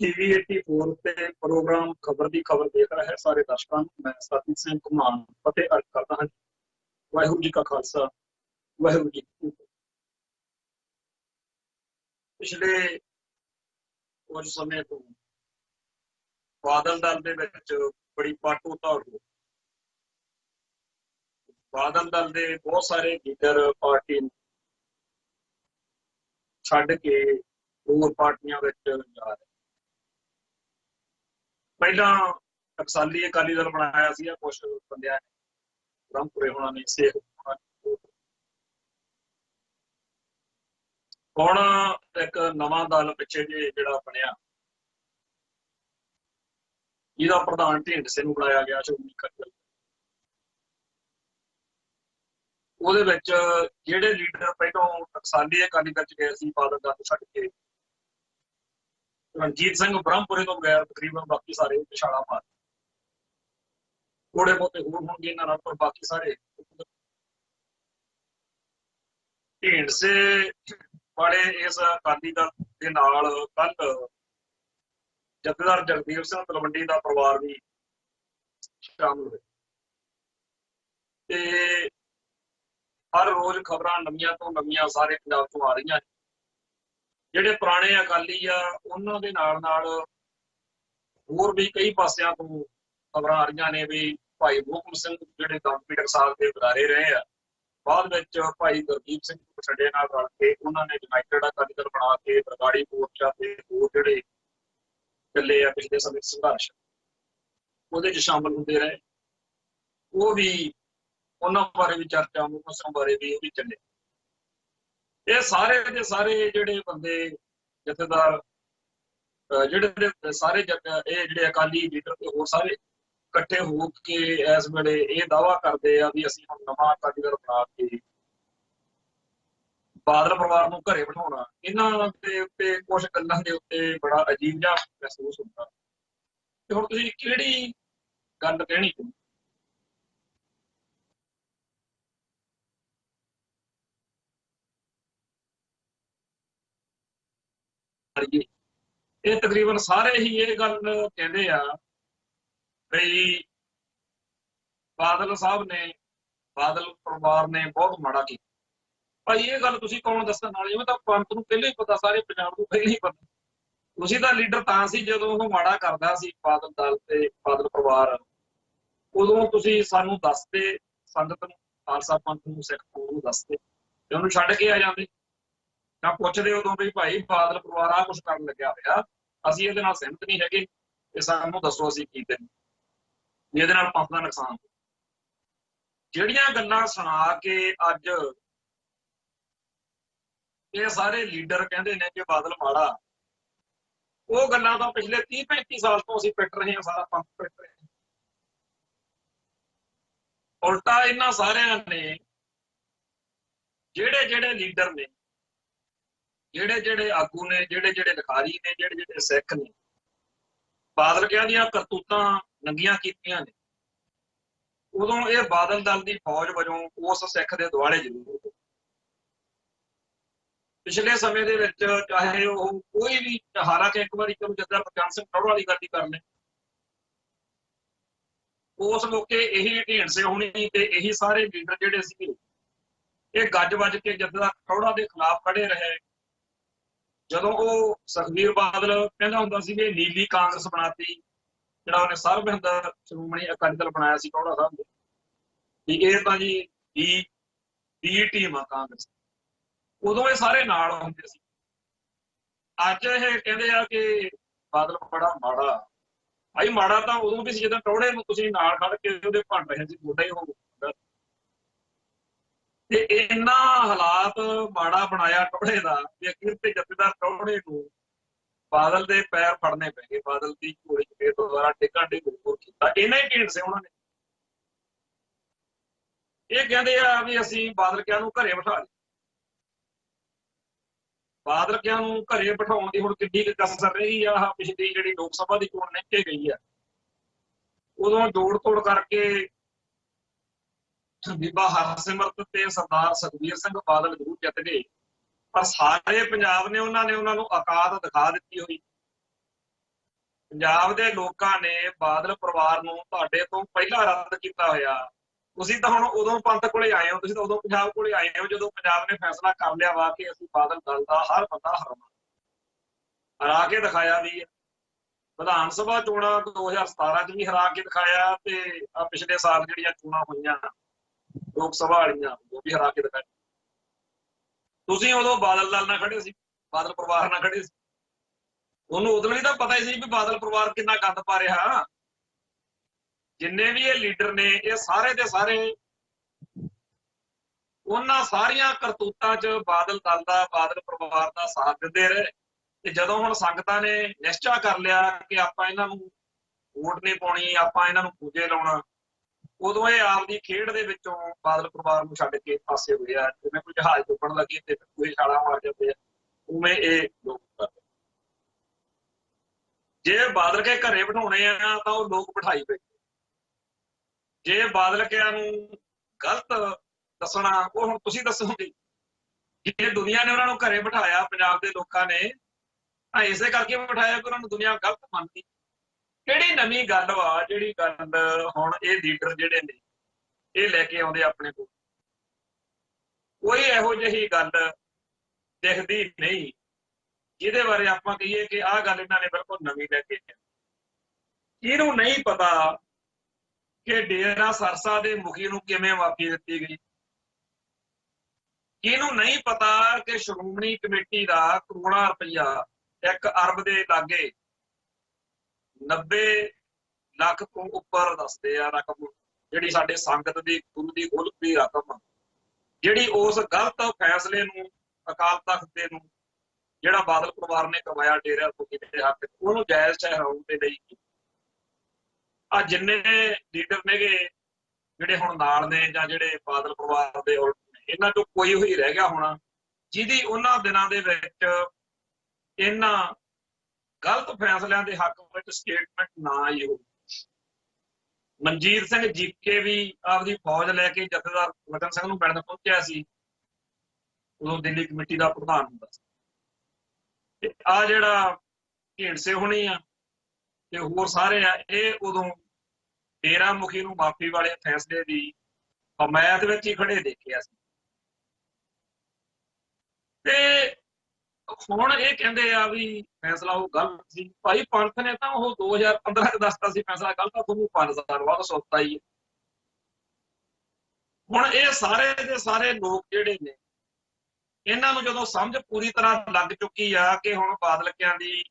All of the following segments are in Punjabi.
टीवी 84 ਤੇ ਪ੍ਰੋਗਰਾਮ ਖਬਰ ਦੀ ਖਬਰ ਦੇਖ ਰਹੇ ਸਾਰੇ ਦਰਸ਼ਕਾਂ ਨੂੰ ਮੈਂ ਸਤਿੰਦਰ ਸਿੰਘ ਘੁਮਾਣ ਫਤਿਹ ਅਰਜ਼ ਕਰਦਾ ਹਾਂ। ਵਾਹਿਗੁਰੂ ਜੀ ਕਾ ਖਾਲਸਾ ਵਾਹਿਗੁਰੂ ਜੀ ਕੀ ਫਤਿਹ। ਪਿਛਲੇ ਕੁਝ ਸਮੇਂ ਤੋਂ ਬਾਦਲ ਦਲ ਦੇ ਵਿੱਚ ਬੜੀ ਪਾਟੋ ਧੌੜ ਹੋਈ। ਬਾਦਲ ਦਲ ਦੇ ਬਹੁਤ ਸਾਰੇ ਲੀਡਰ ਪਾਰਟੀ ਨੂੰ ਛੱਡ ਕੇ ਹੋਰ ਪਾਰਟੀਆਂ ਵਿੱਚ ਜਾ ਰਹੇ। ਪਹਿਲਾਂ ਟਕਸਾਲੀ ਅਕਾਲੀ ਦਲ ਬਣਾਇਆ ਸੀ ਕੁਛ ਬੰਦਿਆਂ ਨੇ, ਬ੍ਰਹਮਪੁਰੇ ਹੋਣਾ ਨੇ, ਸੇਖ ਹੋਣਾ ਨੇ। ਹੁਣ ਇੱਕ ਨਵਾਂ ਦਲ ਪਿੱਛੇ ਜਿਹੜਾ ਬਣਿਆ, ਜਿਹਦਾ ਪ੍ਰਧਾਨ ਢੀਂਡਸੇ ਨੂੰ ਬਣਾਇਆ ਗਿਆ, ਸ਼੍ਰੋਮਣੀ ਅਕਾਲੀ ਦਲ। ਉਹਦੇ ਵਿੱਚ ਜਿਹੜੇ ਲੀਡਰ ਪਹਿਲਾਂ ਟਕਸਾਲੀ ਅਕਾਲੀ ਦਲ ਚ ਗਏ ਸੀ ਬਾਦਲ ਦਲ ਛੱਡ ਕੇ, ਰਣਜੀਤ ਸਿੰਘ ਬ੍ਰਹਮਪੁਰੇ ਤੋਂ ਬਗੈਰ ਤਕਰੀਬਨ ਬਾਕੀ ਸਾਰੇ ਪਿਛਾੜਾ ਮਾਰ, ਥੋੜੇ ਬਹੁਤੇ ਹੋਰ ਹੋਣਗੇ ਇਹਨਾਂ ਨਾਲ, ਪਰ ਬਾਕੀ ਸਾਰੇ। ਢੀਂਡਸੇ ਵਾਲੇ ਇਸ ਅਕਾਲੀ ਦਲ ਦੇ ਨਾਲ ਕੱਲ ਜਥੇਦਾਰ ਜਗਦੀਪ ਸਿੰਘ ਤਲਵੰਡੀ ਦਾ ਪਰਿਵਾਰ ਵੀ ਸ਼ਾਮਲ ਹੋਇਆ ਤੇ ਹਰ ਰੋਜ਼ ਖਬਰਾਂ ਨਵੀਆਂ ਤੋਂ ਨਵੀਆਂ ਸਾਰੇ ਪੰਜਾਬ ਤੋਂ ਆ ਰਹੀਆਂ ਨੇ। ਜਿਹੜੇ ਪੁਰਾਣੇ ਅਕਾਲੀ ਆ ਉਹਨਾਂ ਦੇ ਨਾਲ ਨਾਲ ਹੋਰ ਵੀ ਕਈ ਪਾਸਿਆਂ ਤੋਂ ਖਬਰਾਂ ਆ ਰਹੀਆਂ ਨੇ ਵੀ ਭਾਈ ਮੋਹਕਮ ਸਿੰਘ ਜਿਹੜੇ ਦਮਪੀ ਟਕਸਾਲ ਦੇ ਬੁਲਾਰੇ ਰਹੇ ਆ, ਬਾਅਦ ਵਿੱਚ ਭਾਈ ਗੁਰਦੀਪ ਸਿੰਘ ਪਛੜੇ ਨਾਲ ਰਲ ਕੇ ਉਹਨਾਂ ਨੇ ਯੂਨਾਈਟਿਡ ਅਕਾਲੀ ਦਲ ਬਣਾ ਕੇ ਬਰਗਾੜੀ ਮੋਰਚਾ ਤੇ ਹੋਰ ਜਿਹੜੇ ਚੱਲੇ ਆ ਪਿਛਲੇ ਸਮੇਂ ਸੰਘਰਸ਼, ਉਹਦੇ ਚ ਸ਼ਾਮਲ ਹੁੰਦੇ ਰਹੇ। ਉਹ ਵੀ ਉਹਨਾਂ ਬਾਰੇ ਵੀ ਚਰਚਾ, ਮੋਹਕਮ ਸਿੰਘ ਬਾਰੇ ਵੀ ਉਹ ਵੀ ਚੱਲੇ। ਇਹ ਸਾਰੇ ਦੇ ਸਾਰੇ ਜਿਹੜੇ ਬੰਦੇ ਜਥੇਦਾਰ, ਜਿਹੜੇ ਸਾਰੇ ਇਹ ਜਿਹੜੇ ਅਕਾਲੀ ਲੀਡਰ ਤੇ ਹੋਰ ਸਾਰੇ ਇਕੱਠੇ ਹੋ ਕੇ ਇਸ ਵੇਲੇ ਇਹ ਦਾਅਵਾ ਕਰਦੇ ਆ ਵੀ ਅਸੀਂ ਹੁਣ ਨਵਾਂ ਅਕਾਲੀ ਦਲ ਬਣਾ ਕੇ ਬਾਦਲ ਪਰਿਵਾਰ ਨੂੰ ਘਰੇ ਬਿਠਾਉਣਾ। ਇਹਨਾਂ ਦੇ ਉੱਤੇ ਕੁਝ ਗੱਲਾਂ ਦੇ ਉੱਤੇ ਬੜਾ ਅਜੀਬ ਜਿਹਾ ਮਹਿਸੂਸ ਹੁੰਦਾ। ਤੇ ਹੁਣ ਤੁਸੀਂ ਕਿਹੜੀ ਗੱਲ ਕਹਿਣੀ? ਇਹ ਤਕਰੀਬਨ ਸਾਰੇ ਹੀ ਇਹ ਗੱਲ ਕਹਿੰਦੇ ਆ ਬਈ ਬਾਦਲ ਸਾਹਿਬ ਨੇ, ਬਾਦਲ ਪਰਿਵਾਰ ਨੇ ਬਹੁਤ ਮਾੜਾ ਕੀਤਾ। ਭਾਈ ਇਹ ਗੱਲ ਤੁਸੀਂ ਕੌਣ ਦੱਸਣ ਵਾਲੇ ਹੋ? ਤਾਂ ਪੰਥ ਨੂੰ ਪਹਿਲਾਂ ਹੀ ਪਤਾ, ਸਾਰੇ ਪੰਜਾਬ ਨੂੰ ਪਹਿਲਾਂ ਹੀ ਪਤਾ। ਤੁਸੀਂ ਤਾਂ ਲੀਡਰ ਤਾਂ ਸੀ ਜਦੋਂ ਉਹ ਮਾੜਾ ਕਰਦਾ ਸੀ ਬਾਦਲ ਦਲ ਤੇ ਬਾਦਲ ਪਰਿਵਾਰ, ਉਦੋਂ ਤੁਸੀਂ ਸਾਨੂੰ ਦੱਸਦੇ, ਸੰਗਤ ਨੂੰ, ਖਾਲਸਾ ਪੰਥ ਨੂੰ, ਸਿੱਖ ਕੌਮ ਨੂੰ ਦੱਸਦੇ ਤੇ ਉਹਨੂੰ ਛੱਡ ਕੇ ਆ ਜਾਂਦੇ। ਜਾਂ ਪੁੱਛਦੇ ਉਦੋਂ ਵੀ ਭਾਈ ਬਾਦਲ ਪਰਿਵਾਰ ਆਹ ਕੁਛ ਕਰਨ ਲੱਗਿਆ ਹੋਇਆ, ਅਸੀਂ ਇਹਦੇ ਨਾਲ ਸਹਿਮਤ ਨਹੀਂ ਹੈਗੇ, ਤੇ ਸਾਨੂੰ ਦੱਸੋ ਅਸੀਂ ਕੀ ਕਰੀਏ, ਜਿਹਦੇ ਨਾਲ ਪੰਥ ਦਾ ਨੁਕਸਾਨ। ਜਿਹੜੀਆਂ ਗੱਲਾਂ ਸੁਣਾ ਕੇ ਅੱਜ ਇਹ ਸਾਰੇ ਲੀਡਰ ਕਹਿੰਦੇ ਨੇ ਕਿ ਬਾਦਲ ਮਾੜਾ, ਉਹ ਗੱਲਾਂ ਤਾਂ ਪਿਛਲੇ 30-35 ਸਾਲ ਤੋਂ ਅਸੀਂ ਪਿੱਟ ਰਹੇ ਹਾਂ, ਸਾਰਾ ਪੰਥ ਪਿੱਟ ਰਹੇ ਹਾਂ। ਉਲਟਾ ਇਹਨਾਂ ਸਾਰਿਆਂ ਨੇ ਜਿਹੜੇ ਜਿਹੜੇ ਲੀਡਰ ਨੇ, ਜਿਹੜੇ ਜਿਹੜੇ ਆਗੂ ਨੇ, ਜਿਹੜੇ ਜਿਹੜੇ ਲਿਖਾਰੀ ਨੇ, ਜਿਹੜੇ ਜਿਹੜੇ ਸਿੱਖ ਨੇ, ਬਾਦਲ ਕਿਹਾ ਦੀਆਂ ਕਰਤੂਤਾਂ ਨੰਗੀਆਂ ਕੀਤੀਆਂ ਨੇ, ਉਦੋਂ ਇਹ ਬਾਦਲ ਦਲ ਦੀ ਫੌਜ ਵਜੋਂ ਉਸ ਸਿੱਖ ਦੇ ਦੁਆਲੇ ਜ਼ਰੂਰ। ਪਿਛਲੇ ਸਮੇਂ ਦੇ ਵਿੱਚ ਚਾਹੇ ਉਹ ਕੋਈ ਵੀ, ਹਾਲਾਂਕਿ ਇੱਕ ਵਾਰੀ ਚਲੋ ਜੱਦਾ ਪ੍ਰਕਾਸ਼ ਸਿੰਘ ਟੌਹੜ ਵਾਲੀ ਗੱਲ ਹੀ ਕਰ ਲੈ, ਉਸ ਮੌਕੇ ਇਹੀ ਢੀਂਡਸੇ ਹੋਣੀ ਤੇ ਇਹੀ ਸਾਰੇ ਲੀਡਰ ਜਿਹੜੇ ਸੀਗੇ ਇਹ ਗੱਜ ਵੱਜ ਕੇ ਜੱਦਾ ਟੌਹੜਾ ਦੇ ਖਿਲਾਫ ਖੜੇ ਰਹੇ। ਜਦੋਂ ਉਹ ਸੁਖਬੀਰ ਬਾਦਲ ਕਹਿੰਦਾ ਹੁੰਦਾ ਸੀ ਵੀ ਨੀਲੀ ਕਾਂਗਰਸ ਬਣਾਤੀ, ਜਿਹੜਾ ਉਹਨੇ ਸਰਬਹਿੰਦ ਸ਼੍ਰੋਮਣੀ ਅਕਾਲੀ ਦਲ ਬਣਾਇਆ ਸੀ ਟੌਹੜਾ ਸਾਹਿਬ ਦੇ, ਵੀ ਇਹ ਤਾਂ ਜੀ ਬੀ ਟੀਮ ਆ ਕਾਂਗਰਸ, ਉਦੋਂ ਇਹ ਸਾਰੇ ਨਾਲ ਹੁੰਦੇ ਸੀ। ਅੱਜ ਇਹ ਕਹਿੰਦੇ ਆ ਕਿ ਬਾਦਲ ਬੜਾ ਮਾੜਾ। ਭਾਈ ਮਾੜਾ ਤਾਂ ਉਦੋਂ ਵੀ ਸੀ ਜਦੋਂ ਟੌਹੜੇ ਨੂੰ ਤੁਸੀਂ ਨਾਲ ਖੜ ਕੇ ਉਹਦੇ ਭੰਡ ਰਹੇ ਸੀ, ਤੁਹਾਡਾ ਹੀ ਉਹ। ਤੇ ਇੰਨਾ ਹਾਲਾਤ ਮਾੜਾ ਬਣਾਇਆ ਟੌਹੜੇ ਦਾ ਵੀ ਅਖੀਰ ਤੇ ਜਥੇਦਾਰ ਟੌਹੜੇ ਨੂੰ ਬਾਦਲ ਦੇ ਪੈਰ ਫੜਨੇ ਪੈ ਗਏ, ਬਾਦਲ ਦੀ ਘੋੜੀ ਚ ਫੇਰ ਦੁਬਾਰਾ ਟਿਕਣ ਦੀ ਮਜਬੂਰ ਕੀਤਾ। ਇਹਨਾਂ ਹੀ ਢੀਂਡਸੇ ਉਹਨਾਂ ਨੇ। ਇਹ ਕਹਿੰਦੇ ਆ ਵੀ ਅਸੀਂ ਬਾਦਲ ਕਿਆਂ ਨੂੰ ਘਰੇ ਬਿਠਾ ਲਿਆ। ਬਾਦਲ ਕਿਆਂ ਨੂੰ ਘਰੇ ਬਿਠਾਉਣ ਦੀ ਹੁਣ ਕਿੱਡੀ ਕਸਰ ਰਹੀ ਆ। ਪਿਛਲੀ ਜਿਹੜੀ ਲੋਕ ਸਭਾ ਦੀ ਚੋਣ ਨਿਕਲ ਕੇ ਗਈ ਆ, ਉਦੋਂ ਜੋੜ ਤੋੜ ਕਰਕੇ ਬੀਬਾ ਹਰਸਿਮਰਤ ਤੇ ਸਰਦਾਰ ਸੁਖਬੀਰ ਸਿੰਘ ਬਾਦਲ ਜ਼ਰੂਰ ਜਿੱਤ ਗਏ, ਪਰ ਸਾਰੇ ਪੰਜਾਬ ਨੇ ਉਹਨਾਂ ਨੂੰ ਔਕਾਤ ਦਿਖਾ ਦਿੱਤੀ ਹੋਈ। ਪੰਜਾਬ ਦੇ ਲੋਕਾਂ ਨੇ ਬਾਦਲ ਪਰਿਵਾਰ ਨੂੰ ਤੁਹਾਡੇ ਤੋਂ ਪਹਿਲਾਂ ਰੱਦ ਕੀਤਾ ਹੋਇਆ। ਤੁਸੀਂ ਤਾਂ ਹੁਣ ਉਦੋਂ ਪੰਥ ਕੋਲੇ ਆਏ ਹੋ, ਤੁਸੀਂ ਤਾਂ ਉਦੋਂ ਪੰਜਾਬ ਕੋਲੇ ਆਏ ਹੋ ਜਦੋਂ ਪੰਜਾਬ ਨੇ ਫੈਸਲਾ ਕਰ ਲਿਆ ਵਾ ਕਿ ਅਸੀਂ ਬਾਦਲ ਦਲ ਦਾ ਹਰ ਬੰਦਾ ਹਰਾਉਣਾ, ਹਰਾ ਕੇ ਦਿਖਾਇਆ ਵੀ ਹੈ। ਵਿਧਾਨ ਸਭਾ ਚੋਣਾਂ 2017 ਚ ਵੀ ਹਰਾ ਕੇ ਦਿਖਾਇਆ, ਤੇ ਆ ਪਿਛਲੇ ਸਾਲ ਜਿਹੜੀਆਂ ਚੋਣਾਂ ਹੋਈਆਂ ਲੋਕ ਸਭਾ ਵਾਲੀਆਂ ਉਹ ਵੀ ਹਰਾ ਕੇ ਦਿਖਾਇਆ। ਤੁਸੀਂ ਉਦੋਂ ਬਾਦਲ ਦਲ ਨਾਲ ਖੜੇ ਸੀ, ਬਾਦਲ ਪਰਿਵਾਰ ਨਾਲ ਖੜੇ ਸੀ। ਉਹਨੂੰ ਉਦੋਂ ਵੀ ਤਾਂ ਪਤਾ ਹੀ ਸੀ ਵੀ ਬਾਦਲ ਪਰਿਵਾਰ ਕਿੰਨਾ ਗੰਦ ਪਾ ਰਿਹਾ। ਜਿੰਨੇ ਵੀ ਇਹ ਲੀਡਰ ਨੇ ਇਹ ਸਾਰੇ ਦੇ ਸਾਰੇ ਉਹਨਾਂ ਸਾਰੀਆਂ ਕਰਤੂਤਾਂ 'ਚ ਬਾਦਲ ਦਲ ਦਾ, ਬਾਦਲ ਪਰਿਵਾਰ ਦਾ ਸਾਥ ਦਿੰਦੇ ਰਹੇ। ਤੇ ਜਦੋਂ ਹੁਣ ਸੰਗਤਾਂ ਨੇ ਨਿਸ਼ਚਾ ਕਰ ਲਿਆ ਕਿ ਆਪਾਂ ਇਹਨਾਂ ਨੂੰ ਵੋਟ ਨਹੀਂ ਪਾਉਣੀ, ਆਪਾਂ ਇਹਨਾਂ ਨੂੰ ਪੂਜੇ ਲਾਉਣਾ, ਉਦੋਂ ਇਹ ਆਪਦੀ ਖੇਡ ਦੇ ਵਿੱਚੋਂ ਬਾਦਲ ਪਰਿਵਾਰ ਨੂੰ ਛੱਡ ਕੇ ਪਾਸੇ ਹੋਏ ਆ। ਜਿਵੇਂ ਕੋਈ ਜਹਾਜ਼ ਡੁੱਬਣ ਲੱਗੀ ਤੇ ਕੋਈ ਛਾਲਾਂ ਮਾਰ ਜਾਂਦੇ ਆ, ਉਵੇਂ ਇਹ ਲੋਕ ਕਰਦੇ। ਜੇ ਬਾਦਲ ਕੇ ਘਰੇ ਬਿਠਾਉਣੇ ਆ ਤਾਂ ਉਹ ਲੋਕ ਬਿਠਾਈ ਬੈਠੇ। ਜੇ ਬਾਦਲ ਕਿਆਂ ਨੂੰ ਗਲਤ ਦੱਸਣਾ ਉਹ ਹੁਣ ਤੁਸੀਂ ਦੱਸੋਗੇ। ਜੇ ਦੁਨੀਆ ਨੇ ਉਹਨਾਂ ਨੂੰ ਘਰੇ ਬਿਠਾਇਆ, ਪੰਜਾਬ ਦੇ ਲੋਕਾਂ ਨੇ, ਤਾਂ ਇਸੇ ਕਰਕੇ ਬਿਠਾਇਆ ਕਿ ਉਹਨਾਂ ਨੂੰ ਦੁਨੀਆ ਗਲਤ ਮੰਨਦੀ। ਕਿਹੜੀ ਨਵੀਂ ਗੱਲ ਵਾ ਜਿਹੜੀ ਗੱਲ ਹੁਣ ਇਹ ਲੀਡਰ ਜਿਹੜੇ ਨੇ ਇਹ ਲੈ ਕੇ ਆਉਂਦੇ ਆਪਣੇ ਕੋਲ? ਕੋਈ ਇਹੋ ਜਿਹੀ ਗੱਲ ਦਿਖਦੀ ਨਹੀਂ ਜਿਹਦੇ ਬਾਰੇ ਆਪਾਂ ਕਹੀਏ ਕਿ ਆਹ ਗੱਲ ਇਹਨਾਂ ਨੇ ਬਿਲਕੁਲ ਨਵੀਂ ਲੈ ਕੇ ਆਈ। ਇਹਨੂੰ ਨਹੀਂ ਪਤਾ ਕਿ ਡੇਰਾ ਸਰਸਾ ਦੇ ਮੁਖੀ ਨੂੰ ਕਿਵੇਂ ਮਾਫੀ ਦਿੱਤੀ ਗਈ। ਇਹਨੂੰ ਨਹੀਂ ਪਤਾ ਕਿ ਸ਼੍ਰੋਮਣੀ ਕਮੇਟੀ ਦਾ ਕਰੋੜਾਂ ਰੁਪਈਆ, 1 ਅਰਬ ਦੇ ਲਾਗੇ, 90 ਲੱਖ ਤੋਂ ਉੱਪਰ ਦੱਸਦੇ ਆ ਰਕਮ, ਜਿਹੜੀ ਸਾਡੇ ਸੰਗਤ ਦੀ ਗੁਰੂ ਦੀ ਗੋਲਕ ਦੀ ਰਕਮ, ਜਿਹੜੀ ਉਸ ਗਲਤ ਫੈਸਲੇ ਨੂੰ ਅਕਾਲ ਤਖਤ ਦੇ ਨੂੰ ਜਿਹੜਾ ਬਾਦਲ ਪਰਿਵਾਰ ਨੇ ਕਰਵਾਇਆ ਡੇਰਾ ਮੁਖੀ ਦੇ ਹੱਕ, ਉਹਨੂੰ ਜਾਇਜ਼ ਠਹਿਰਾਉਣ ਦੇ ਲਈ ਆ ਜਿੰਨੇ ਲੀਡਰ ਨੇਗੇ ਜਿਹੜੇ ਹੁਣ ਨਾਲ ਨੇ ਜਾਂ ਜਿਹੜੇ ਬਾਦਲ ਪਰਿਵਾਰ ਦੇ ਉਲਟ ਨੇ, ਇਹਨਾਂ ਚੋਂ ਕੋਈ ਹੋਈ ਰਹਿ ਗਿਆ ਹੋਣਾ ਜਿਹਦੀ ਉਹਨਾਂ ਦਿਨਾਂ ਦੇ ਵਿੱਚ ਇਹਨਾਂ ਗਲਤ ਫੈਸਲਿਆਂ ਦੇ ਹੱਕ ਵਿੱਚ ਸਟੇਟਮੈਂਟ ਨਾ ਆਈ ਹੋਵੇ। ਮਨਜੀਤ ਸਿੰਘ ਜੀਕੇ ਵੀ ਆਪਦੀ ਫੌਜ ਲੈ ਕੇ ਜਥੇਦਾਰ ਲਖਨ ਸਿੰਘ ਨੂੰ ਮਿਲਣ ਪਹੁੰਚਿਆ ਸੀ, ਉਦੋਂ ਦਿੱਲੀ ਕਮੇਟੀ ਦਾ ਪ੍ਰਧਾਨ ਹੁੰਦਾ ਸੀ। ਤੇ ਆ ਜਿਹੜਾ ਢੀਂਡਸੇ ਹੋਣੀ ਆ ਤੇ ਹੋਰ ਸਾਰੇ ਆ, ਇਹ ਉਦੋਂ ਡੇਰਾ ਮੁਖੀ ਨੂੰ ਮਾਫੀ ਵਾਲੇ ਫੈਸਲੇ ਦੀ ਹਮਾਇਤ ਵਿੱਚ ਹੀ ਖੜੇ ਦੇਖਿਆ ਸੀ। ਤੇ ਹੁਣ ਇਹ ਕਹਿੰਦੇ ਆ ਵੀ ਫੈਸਲਾ ਉਹ ਗਲਤ ਸੀ। ਭਾਈ ਪੰਥ ਨੇ ਤਾਂ ਉਹ 2015 ਚ ਦੱਸਤਾ ਸੀ ਫੈਸਲਾ ਗਲਤ ਆ, ਤੁਹਾਨੂੰ 5 ਸਾਲ ਬਾਅਦ ਸੁਣਤਾ ਹੀ ਹੈ। ਹੁਣ ਇਹ ਸਾਰੇ ਦੇ ਸਾਰੇ ਲੋਕ ਜਿਹੜੇ ਨੇ ਇਹਨਾਂ ਨੂੰ ਜਦੋਂ ਸਮਝ ਪੂਰੀ ਤਰ੍ਹਾਂ ਲੱਗ ਚੁੱਕੀ ਆ ਕਿ ਹੁਣ ਬਾਦਲਕਿਆਂ ਦੀ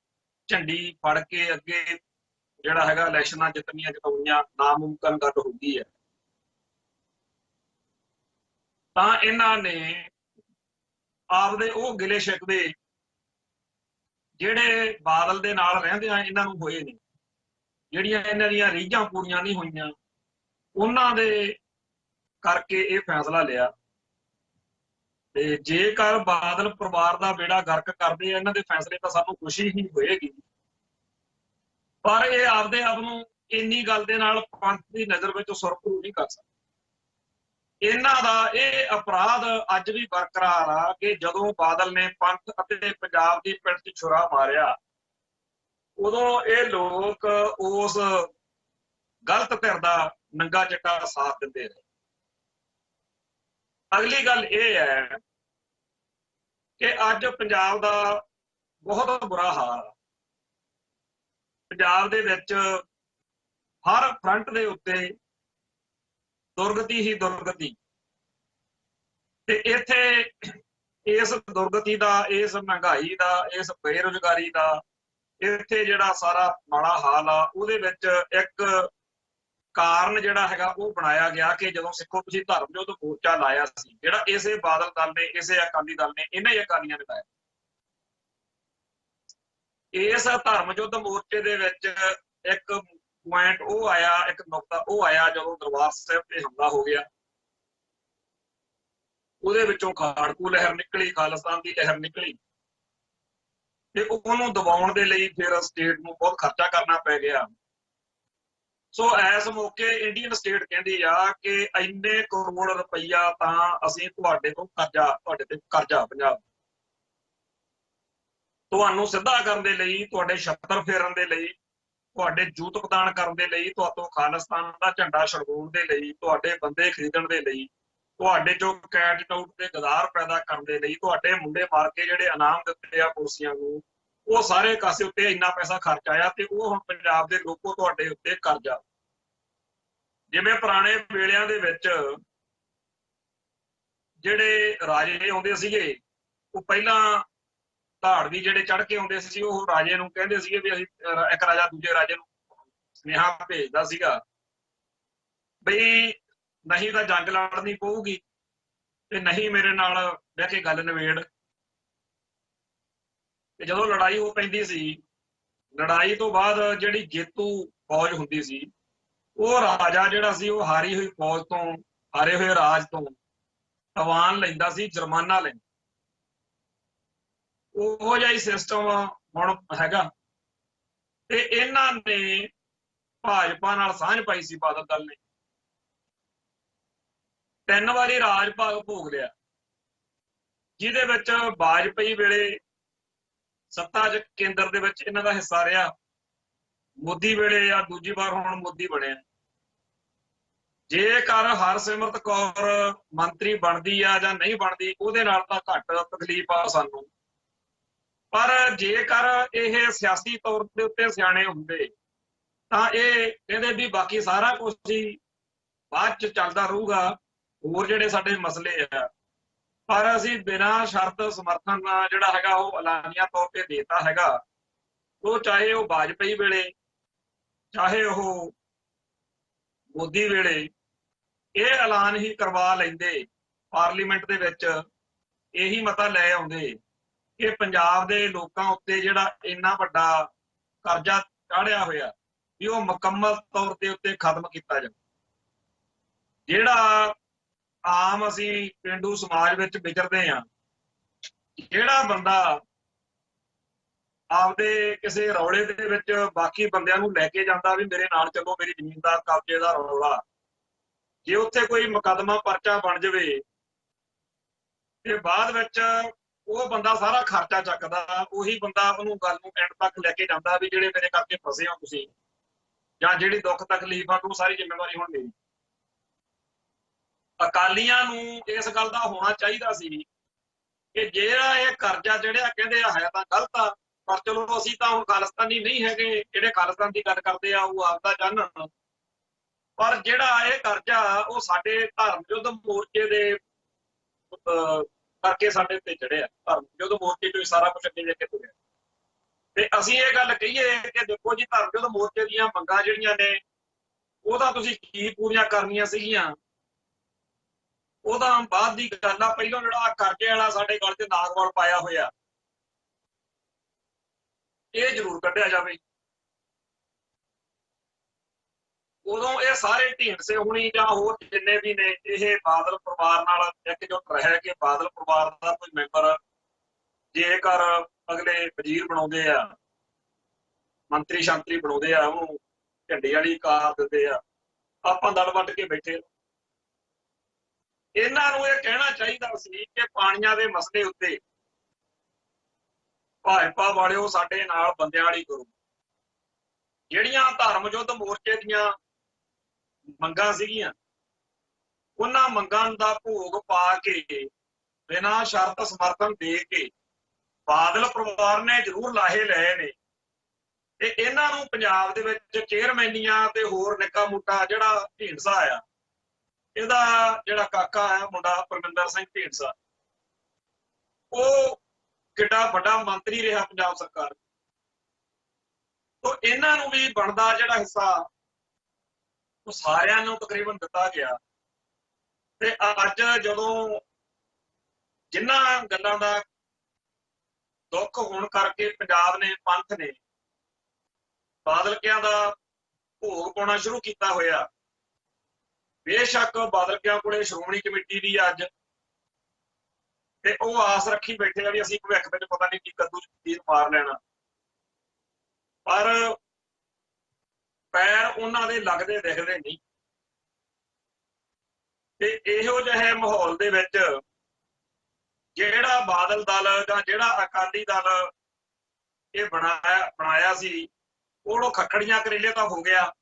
ਝੰਡੀ ਫੜ ਕੇ ਅੱਗੇ ਜਿਹੜਾ ਹੈਗਾ ਇਲੈਕਸ਼ਨਾਂ ਜਿੱਤਣੀਆਂ ਜਿਤਾਉਣੀਆਂ ਨਾਮੁਮਕਿਨ ਗੱਲ ਹੋ ਗਈ ਹੈ, ਤਾਂ ਇਹਨਾਂ ਨੇ ਆਪਦੇ ਉਹ ਗਿਲੇ ਸ਼ਿਕਵੇ ਜਿਹੜੇ ਬਾਦਲ ਦੇ ਨਾਲ ਰਹਿੰਦੇ ਆ ਇਹਨਾਂ ਨੂੰ ਹੋਏ ਨੇ, ਜਿਹੜੀਆਂ ਇਹਨਾਂ ਦੀਆਂ ਰੀਝਾਂ ਪੂਰੀਆਂ ਨਹੀਂ ਹੋਈਆਂ, ਉਹਨਾਂ ਦੇ ਕਰਕੇ ਇਹ ਫੈਸਲਾ ਲਿਆ। ਤੇ ਜੇਕਰ ਬਾਦਲ ਪਰਿਵਾਰ ਦਾ ਬੇੜਾ ਗਰਕ ਕਰਦੇ ਆ ਇਹਨਾਂ ਦੇ ਫੈਸਲੇ ਤਾਂ ਸਾਨੂੰ ਖੁਸ਼ੀ ਹੀ ਹੋਏਗੀ, ਪਰ ਇਹ ਆਪਦੇ ਆਪ ਨੂੰ ਇੰਨੀ ਗੱਲ ਦੇ ਨਾਲ ਪੰਥ ਦੀ ਨਜ਼ਰ ਵਿੱਚ ਸੁਰਖਰੂ ਨਹੀਂ ਕਰ ਸਕਦੇ। ਇਹਨਾਂ ਦਾ ਇਹ ਅਪਰਾਧ ਅੱਜ ਵੀ ਬਰਕਰਾਰ ਆ ਕਿ ਜਦੋਂ ਬਾਦਲ ਨੇ ਪੰਥ ਅਤੇ ਪੰਜਾਬ ਦੀ ਪਿੰਡ 'ਚ ਛੁਰਾ ਮਾਰਿਆ, ਉਦੋਂ ਇਹ ਲੋਕ ਉਸ ਗਲਤ ਧਿਰ ਦਾ ਨੰਗਾ ਚਿੱਟਾ ਸਾਥ ਦਿੰਦੇ ਰਹੇ। ਅਗਲੀ ਗੱਲ ਇਹ ਹੈ ਕਿ ਅੱਜ ਪੰਜਾਬ ਦਾ ਬਹੁਤ ਬੁਰਾ ਹਾਲ, ਪੰਜਾਬ ਦੇ ਵਿੱਚ ਹਰ ਫਰੰਟ ਦੇ ਉੱਤੇ ਦੁਰਗਤੀ ਹੀ ਦੁਰਗਤੀ। ਤੇ ਇੱਥੇ ਇਸ ਦੁਰਗਤੀ ਦਾ, ਇਸ ਮਹਿੰਗਾਈ ਦਾ, ਇਸ ਬੇਰੁਜ਼ਗਾਰੀ ਦਾ, ਇੱਥੇ ਜਿਹੜਾ ਸਾਰਾ ਮਾੜਾ ਹਾਲ ਆ ਉਹਦੇ ਵਿੱਚ ਇੱਕ ਕਾਰਨ ਜਿਹੜਾ ਹੈਗਾ ਉਹ ਬਣਾਇਆ ਗਿਆ ਕਿ ਜਦੋਂ ਸਿੱਖੋ ਤੁਸੀਂ ਧਰਮ ਯੁੱਧ ਮੋਰਚਾ ਲਾਇਆ ਸੀ, ਜਿਹੜਾ ਇਸੇ ਬਾਦਲ ਦਲ ਨੇ, ਇਸੇ ਅਕਾਲੀ ਦਲ ਨੇ, ਇਹਨਾਂ ਹੀ ਅਕਾਲੀਆਂ ਨੇ ਲਾਇਆ। ਇਸ ਧਰਮ ਯੁੱਧ ਮੋਰਚੇ ਦੇ ਵਿੱਚ ਇੱਕ ਪੁਆਇੰਟ ਉਹ ਆਇਆ, ਇੱਕ ਨੁਕਤਾ ਉਹ ਆਇਆ ਜਦੋਂ ਦਰਬਾਰ ਸਾਹਿਬ ਤੇ ਹਮਲਾ ਹੋ ਗਿਆ। ਉਹਦੇ ਵਿੱਚੋਂ ਖਾੜਕੂ ਲਹਿਰ ਨਿਕਲੀ, ਖਾਲਿਸਤਾਨ ਦੀ ਲਹਿਰ ਨਿਕਲੀ, ਤੇ ਉਹਨੂੰ ਦਬਾਉਣ ਦੇ ਲਈ ਫਿਰ ਸਟੇਟ ਨੂੰ ਬਹੁਤ ਖਰਚਾ ਕਰਨਾ ਪੈ ਗਿਆ। ਸੋ ਇਸ ਮੌਕੇ ਇੰਡੀਅਨ ਸਟੇਟ ਕਹਿੰਦੀ ਆ ਕਿ ਇੰਨੇ ਕਰੋੜ ਰੁਪਈਆ ਤਾਂ ਅਸੀਂ ਤੁਹਾਡੇ ਤੋਂ ਕਰਜ਼ਾ, ਤੁਹਾਡੇ ਤੇ ਕਰਜ਼ਾ ਪੰਜਾਬ ਤੁਹਾਨੂੰ ਸਿੱਧਾ ਕਰਨ ਦੇ ਲਈ, ਤੁਹਾਡੇ ਛੱਤਰ ਫੇਰਨ ਦੇ ਲਈ ਤੁਹਾਡੇ ਜੂਤਕਦਾਨ ਕਰਨ ਦੇ ਲਈ, ਤੁਹਾਤੋਂ ਖਾਲਿਸਤਾਨ ਦਾ ਝੰਡਾ ਛੜਵਾਉਣ ਦੇ ਲਈ, ਤੁਹਾਡੇ ਬੰਦੇ ਖਰੀਦਣ ਦੇ ਲਈ, ਤੁਹਾਡੇ ਚੋਂ ਕੈਟਟਾਊਟ ਤੇ ਗਦਾਰ ਪੈਦਾ ਕਰਨ ਦੇ ਲਈ, ਤੁਹਾਡੇ ਮੁੰਡੇ ਮਾਰ ਕੇ ਜਿਹੜੇ ਇਨਾਮ ਦਿੱਤੇ ਆ ਪੁਲਿਸੀਆਂ ਨੂੰ, ਉਹ ਸਾਰੇ ਕਾਸੇ ਉੱਤੇ ਇੰਨਾ ਪੈਸਾ ਖਰਚ ਆਇਆ ਤੇ ਉਹ ਹੁਣ ਪੰਜਾਬ ਦੇ ਲੋਕੋ ਤੁਹਾਡੇ ਉੱਤੇ ਕਰਜ਼ਾ। ਜਿਵੇਂ ਪੁਰਾਣੇ ਵੇਲਿਆਂ ਦੇ ਵਿੱਚ ਜਿਹੜੇ ਰਾਜੇ ਆਉਂਦੇ ਸੀਗੇ, ਉਹ ਪਹਿਲਾਂ ਧਾੜਵੀ ਜਿਹੜੇ ਚੜ੍ਹ ਕੇ ਆਉਂਦੇ ਸੀ, ਉਹ ਰਾਜੇ ਨੂੰ ਕਹਿੰਦੇ ਸੀਗੇ ਵੀ ਅਸੀਂ, ਇੱਕ ਰਾਜਾ ਦੂਜੇ ਰਾਜੇ ਨੂੰ ਸੁਨੇਹਾ ਭੇਜਦਾ ਸੀਗਾ ਬਈ ਨਹੀਂ ਤਾਂ ਜੰਗ ਲੜਨੀ ਪਊਗੀ ਤੇ ਨਹੀਂ ਮੇਰੇ ਨਾਲ ਬਹਿ ਕੇ ਗੱਲ ਨਿਬੇੜ। ਤੇ ਜਦੋਂ ਲੜਾਈ ਹੋ ਪੈਂਦੀ ਸੀ, ਲੜਾਈ ਤੋਂ ਬਾਅਦ ਜਿਹੜੀ ਜੇਤੂ ਫੌਜ ਹੁੰਦੀ ਸੀ, ਉਹ ਰਾਜਾ ਜਿਹੜਾ ਸੀ ਉਹ ਹਾਰੀ ਹੋਈ ਫੌਜ ਤੋਂ, ਹਾਰੇ ਹੋਏ ਰਾਜ ਤੋਂ ਤਵਾਨ ਲੈਂਦਾ ਸੀ, ਜੁਰਮਾਨਾ ਲੈਂਦਾ। ਉਹੋ ਜਿਹਾ ਹੀ ਸਿਸਟਮ ਹੁਣ ਹੈਗਾ। ਤੇ ਇਹਨਾਂ ਨੇ ਭਾਜਪਾ ਨਾਲ ਸਾਂਝ ਪਾਈ ਸੀ ਬਾਦਲ ਦਲ ਨੇ, 3 ਵਾਰੀ ਰਾਜ ਭਾਗ ਭੋਗ ਲਿਆ, ਜਿਹਦੇ ਵਿੱਚ ਵਾਜਪਾਈ ਵੇਲੇ ਸੱਤਾ ਚ ਕੇਂਦਰ ਦੇ ਵਿੱਚ ਇਹਨਾਂ ਦਾ ਹਿੱਸਾ ਰਿਹਾ, ਮੋਦੀ ਵੇਲੇ ਜਾਂ ਦੂਜੀ ਵਾਰ ਹੁਣ ਮੋਦੀ ਬਣਿਆ। ਜੇਕਰ ਹਰਸਿਮਰਤ ਕੌਰ ਮੰਤਰੀ ਬਣਦੀ ਆ ਜਾਂ ਨਹੀਂ ਬਣਦੀ, ਉਹਦੇ ਨਾਲ ਤਾਂ ਘੱਟ ਤਕਲੀਫ ਆ ਸਾਨੂੰ, ਪਰ ਜੇਕਰ ਇਹ ਸਿਆਸੀ ਤੌਰ ਦੇ ਉੱਤੇ ਸਿਆਣੇ ਹੁੰਦੇ ਤਾਂ ਇਹ ਕਹਿੰਦੇ ਵੀ ਬਾਕੀ ਸਾਰਾ ਕੁਝ ਹੀ ਬਾਅਦ ਚ ਚੱਲਦਾ ਰਹੂਗਾ, ਹੋਰ ਜਿਹੜੇ ਸਾਡੇ ਮਸਲੇ ਆ। ਪਰ ਅਸੀਂ ਬਿਨਾਂ ਸ਼ਰਤ ਸਮਰਥਨ ਜਿਹੜਾ ਹੈਗਾ ਉਹ ਐਲਾਨੀਆ ਤੌਰ ਤੇ ਦੇਤਾ ਹੈਗਾ। ਉਹ ਚਾਹੇ ਉਹ ਵਾਜਪਾਈ ਵੇਲੇ, ਚਾਹੇ ਉਹ ਮੋਦੀ ਵੇਲੇ, ਇਹ ਐਲਾਨ ਹੀ ਕਰਵਾ ਲੈਂਦੇ, ਪਾਰਲੀਮੈਂਟ ਦੇ ਵਿੱਚ ਇਹੀ ਮਤਾ ਲੈ ਆਉਂਦੇ ਕਿ ਪੰਜਾਬ ਦੇ ਲੋਕਾਂ ਉੱਤੇ ਜਿਹੜਾ ਇੰਨਾ ਵੱਡਾ ਕਰਜ਼ਾ ਚਾੜਿਆ ਹੋਇਆ ਵੀ ਉਹ ਮੁਕੰਮਲ ਤੌਰ ਦੇ ਉੱਤੇ ਖਤਮ ਕੀਤਾ ਜਾਵੇ। ਜਿਹੜਾ ਆਮ ਅਸੀਂ ਪੇਂਡੂ ਸਮਾਜ ਵਿੱਚ ਵਿਚਰਦੇ ਹਾਂ, ਜਿਹੜਾ ਬੰਦਾ ਆਪਦੇ ਕਿਸੇ ਰੌਲੇ ਦੇ ਵਿੱਚ ਬਾਕੀ ਬੰਦਿਆਂ ਨੂੰ ਲੈ ਕੇ ਜਾਂਦਾ ਵੀ ਮੇਰੇ ਨਾਲ ਚੱਲੋ, ਮੇਰੀ ਜ਼ਮੀਨ ਦਾ ਕਬਜ਼ੇ ਦਾ ਰੌਲਾ, ਜੇ ਉੱਥੇ ਕੋਈ ਮੁਕੱਦਮਾ ਪਰਚਾ ਬਣ ਜਾਵੇ ਤੇ ਬਾਅਦ ਵਿੱਚ ਉਹ ਬੰਦਾ ਸਾਰਾ ਖਰਚਾ ਚੱਕਦਾ, ਉਹੀ ਬੰਦਾ ਉਹਨੂੰ ਗੱਲ ਨੂੰ ਐਂਡ ਤੱਕ ਲੈ ਕੇ ਜਾਂਦਾ ਵੀ ਜਿਹੜੇ ਮੇਰੇ ਕਰਕੇ ਫਸੇ ਹੋ ਤੁਸੀਂ, ਜਾਂ ਜਿਹੜੀ ਦੁੱਖ ਤਕਲੀਫ ਆ ਉਹ ਸਾਰੀ ਜ਼ਿੰਮੇਵਾਰੀ ਹੁਣ ਮੇਰੀ। ਅਕਾਲੀਆਂ ਨੂੰ ਇਸ ਗੱਲ ਦਾ ਹੋਣਾ ਚਾਹੀਦਾ ਸੀ ਕਿ ਜਿਹੜਾ ਇਹ ਕਰਜ਼ਾ ਜਿਹੜਾ ਕਹਿੰਦੇ ਹੈ ਤਾਂ ਗਲਤ ਆ, ਪਰ ਚਲੋ ਅਸੀਂ ਤਾਂ ਹੁਣ ਖਾਲਿਸਤਾਨੀ ਨਹੀਂ ਹੈਗੇ, ਜਿਹੜੇ ਖਾਲਿਸਤਾਨ ਦੀ ਗੱਲ ਕਰਦੇ ਆ ਉਹ ਆਪਦਾ ਜਾਣਨ, ਪਰ ਜਿਹੜਾ ਇਹ ਕਰਜ਼ਾ ਉਹ ਸਾਡੇ ਧਰਮ ਯੁੱਧ ਮੋਰਚੇ ਦੇ ਕਰਕੇ ਸਾਡੇ ਤੇ ਚੜਿਆ। ਧਰਮ ਯੁੱਧ ਮੋਰਚੇ ਚੋਂ ਸਾਰਾ ਕੁਝ ਅੱਗੇ ਲੈ ਕੇ ਤੁਰਿਆ। ਤੇ ਅਸੀਂ ਇਹ ਗੱਲ ਕਹੀਏ ਕਿ ਦੇਖੋ ਜੀ, ਧਰਮ ਯੁੱਧ ਮੋਰਚੇ ਦੀਆਂ ਮੰਗਾਂ ਜਿਹੜੀਆਂ ਨੇ ਉਹ ਤਾਂ ਤੁਸੀਂ ਕੀ ਪੂਰੀਆਂ ਕਰਨੀਆਂ ਸੀਗੀਆਂ, ਉਹਦਾ ਬਾਅਦ ਦੀ ਗੱਲ ਆ। ਪਹਿਲਾਂ ਜਿਹੜਾ ਕਰਜ਼ੇ ਵਾਲਾ ਸਾਡੇ ਗਲ ਤੇ ਨਾਗਵਾਲ ਪਾਇਆ ਹੋਇਆ, ਇਹ ਜ਼ਰੂਰ ਕੱਢਿਆ ਜਾਵੇ। ਉਦੋਂ ਇਹ ਸਾਰੇ ਢੀਂਡਸੇ ਹੋਣੀ ਜਾਂ ਹੋਰ ਜਿੰਨੇ ਵੀ ਨੇ, ਇਹ ਬਾਦਲ ਪਰਿਵਾਰ ਨਾਲ ਇਕਜੁੱਟ ਰਹਿ ਕੇ ਬਾਦਲ ਪਰਿਵਾਰ ਦਾ ਕੋਈ ਮੈਂਬਰ ਜੇਕਰ ਅਗਲੇ ਵਜ਼ੀਰ ਬਣਾਉਂਦੇ ਆ, ਮੰਤਰੀ ਸ਼ੰਤਰੀ ਬਣਾਉਂਦੇ ਆ, ਉਹਨੂੰ ਝੰਡੇ ਵਾਲੀ ਕਾਰ ਦਿੰਦੇ ਆ, ਆਪਾਂ ਦਲ ਵੱਟ ਕੇ ਬੈਠੇ। ਇਹਨਾਂ ਨੂੰ ਇਹ ਕਹਿਣਾ ਚਾਹੀਦਾ ਸੀ ਕਿ ਪਾਣੀਆਂ ਦੇ ਮਸਲੇ ਉੱਤੇ ਭਾਜਪਾ ਵਾਲਿਓ ਸਾਡੇ ਨਾਲ ਬੰਦਿਆਂ ਵਾਲੀ ਕਰੋ। ਜਿਹੜੀਆਂ ਧਰਮ ਯੁੱਧ ਮੋਰਚੇ ਦੀਆਂ ਮੰਗਾਂ ਸੀਗੀਆਂ, ਉਹਨਾਂ ਮੰਗਾਂ ਦਾ ਭੋਗ ਪਾ ਕੇ ਬਿਨਾਂ ਸ਼ਰਤ ਸਮਰਥਨ ਦੇ ਕੇ ਬਾਦਲ ਪਰਿਵਾਰ ਨੇ ਜ਼ਰੂਰ ਲਾਹੇ ਲਏ ਨੇ। ਤੇ ਇਹਨਾਂ ਨੂੰ ਪੰਜਾਬ ਦੇ ਵਿੱਚ ਚੇਅਰਮੈਨੀਆਂ ਤੇ ਹੋਰ ਨਿੱਕਾ ਮੋਟਾ ਜਿਹੜਾ ਢੀਂਡਸਾ ਆ, ਇਹਦਾ ਜਿਹੜਾ ਕਾਕਾ ਆ ਮੁੰਡਾ ਪਰਮਿੰਦਰ ਸਿੰਘ ਢੀਂਡਸਾ, ਉਹ ਕਿੱਡਾ ਵੱਡਾ ਮੰਤਰੀ ਰਿਹਾ ਪੰਜਾਬ ਸਰਕਾਰ, ਤੋਂ ਇਹਨਾਂ ਨੂੰ ਵੀ ਬਣਦਾ ਜਿਹੜਾ ਹਿੱਸਾ ਉਹ ਸਾਰਿਆਂ ਨੂੰ ਤਕਰੀਬਨ ਦਿੱਤਾ ਗਿਆ। ਤੇ ਅੱਜ ਜਦੋਂ ਜਿਨ੍ਹਾਂ ਗੱਲਾਂ ਦਾ ਦੁੱਖ ਹੋਣ ਕਰਕੇ ਪੰਜਾਬ ਨੇ, ਪੰਥ ਨੇ ਬਾਦਲਕਿਆਂ ਦਾ ਭੋਗ ਪਾਉਣਾ ਸ਼ੁਰੂ ਕੀਤਾ ਹੋਇਆ, ਬੇਸ਼ੱਕ ਬਾਦਲਕਿਆਂ ਕੋਲੇ ਸ਼੍ਰੋਮਣੀ ਕਮੇਟੀ ਦੀ ਅੱਜ ਤੇ ਉਹ ਆਸ ਰੱਖੀ ਬੈਠੇ ਆ ਵੀ ਅਸੀਂ ਭਵਿੱਖ ਵਿੱਚ ਪਤਾ ਨਹੀਂ ਕੀ ਕੱਦੂ ਚੀਜ਼ ਮਾਰ ਲੈਣਾ, ਪਰ ਪੈਰ ਉਹਨਾਂ ਦੇ ਲੱਗਦੇ ਦਿਖਦੇ ਨਹੀਂ। ਤੇ ਇਹੋ ਜਿਹੇ ਮਾਹੌਲ ਦੇ ਵਿੱਚ ਜਿਹੜਾ ਬਾਦਲ ਦਲ ਜਾਂ ਜਿਹੜਾ ਅਕਾਲੀ ਦਲ ਇਹ ਬਣਾਇਆ ਸੀ, ਉਹ ਖੱਖੜੀਆਂ ਕਰੇਲੇ ਤਾਂ ਹੋ ਗਿਆ।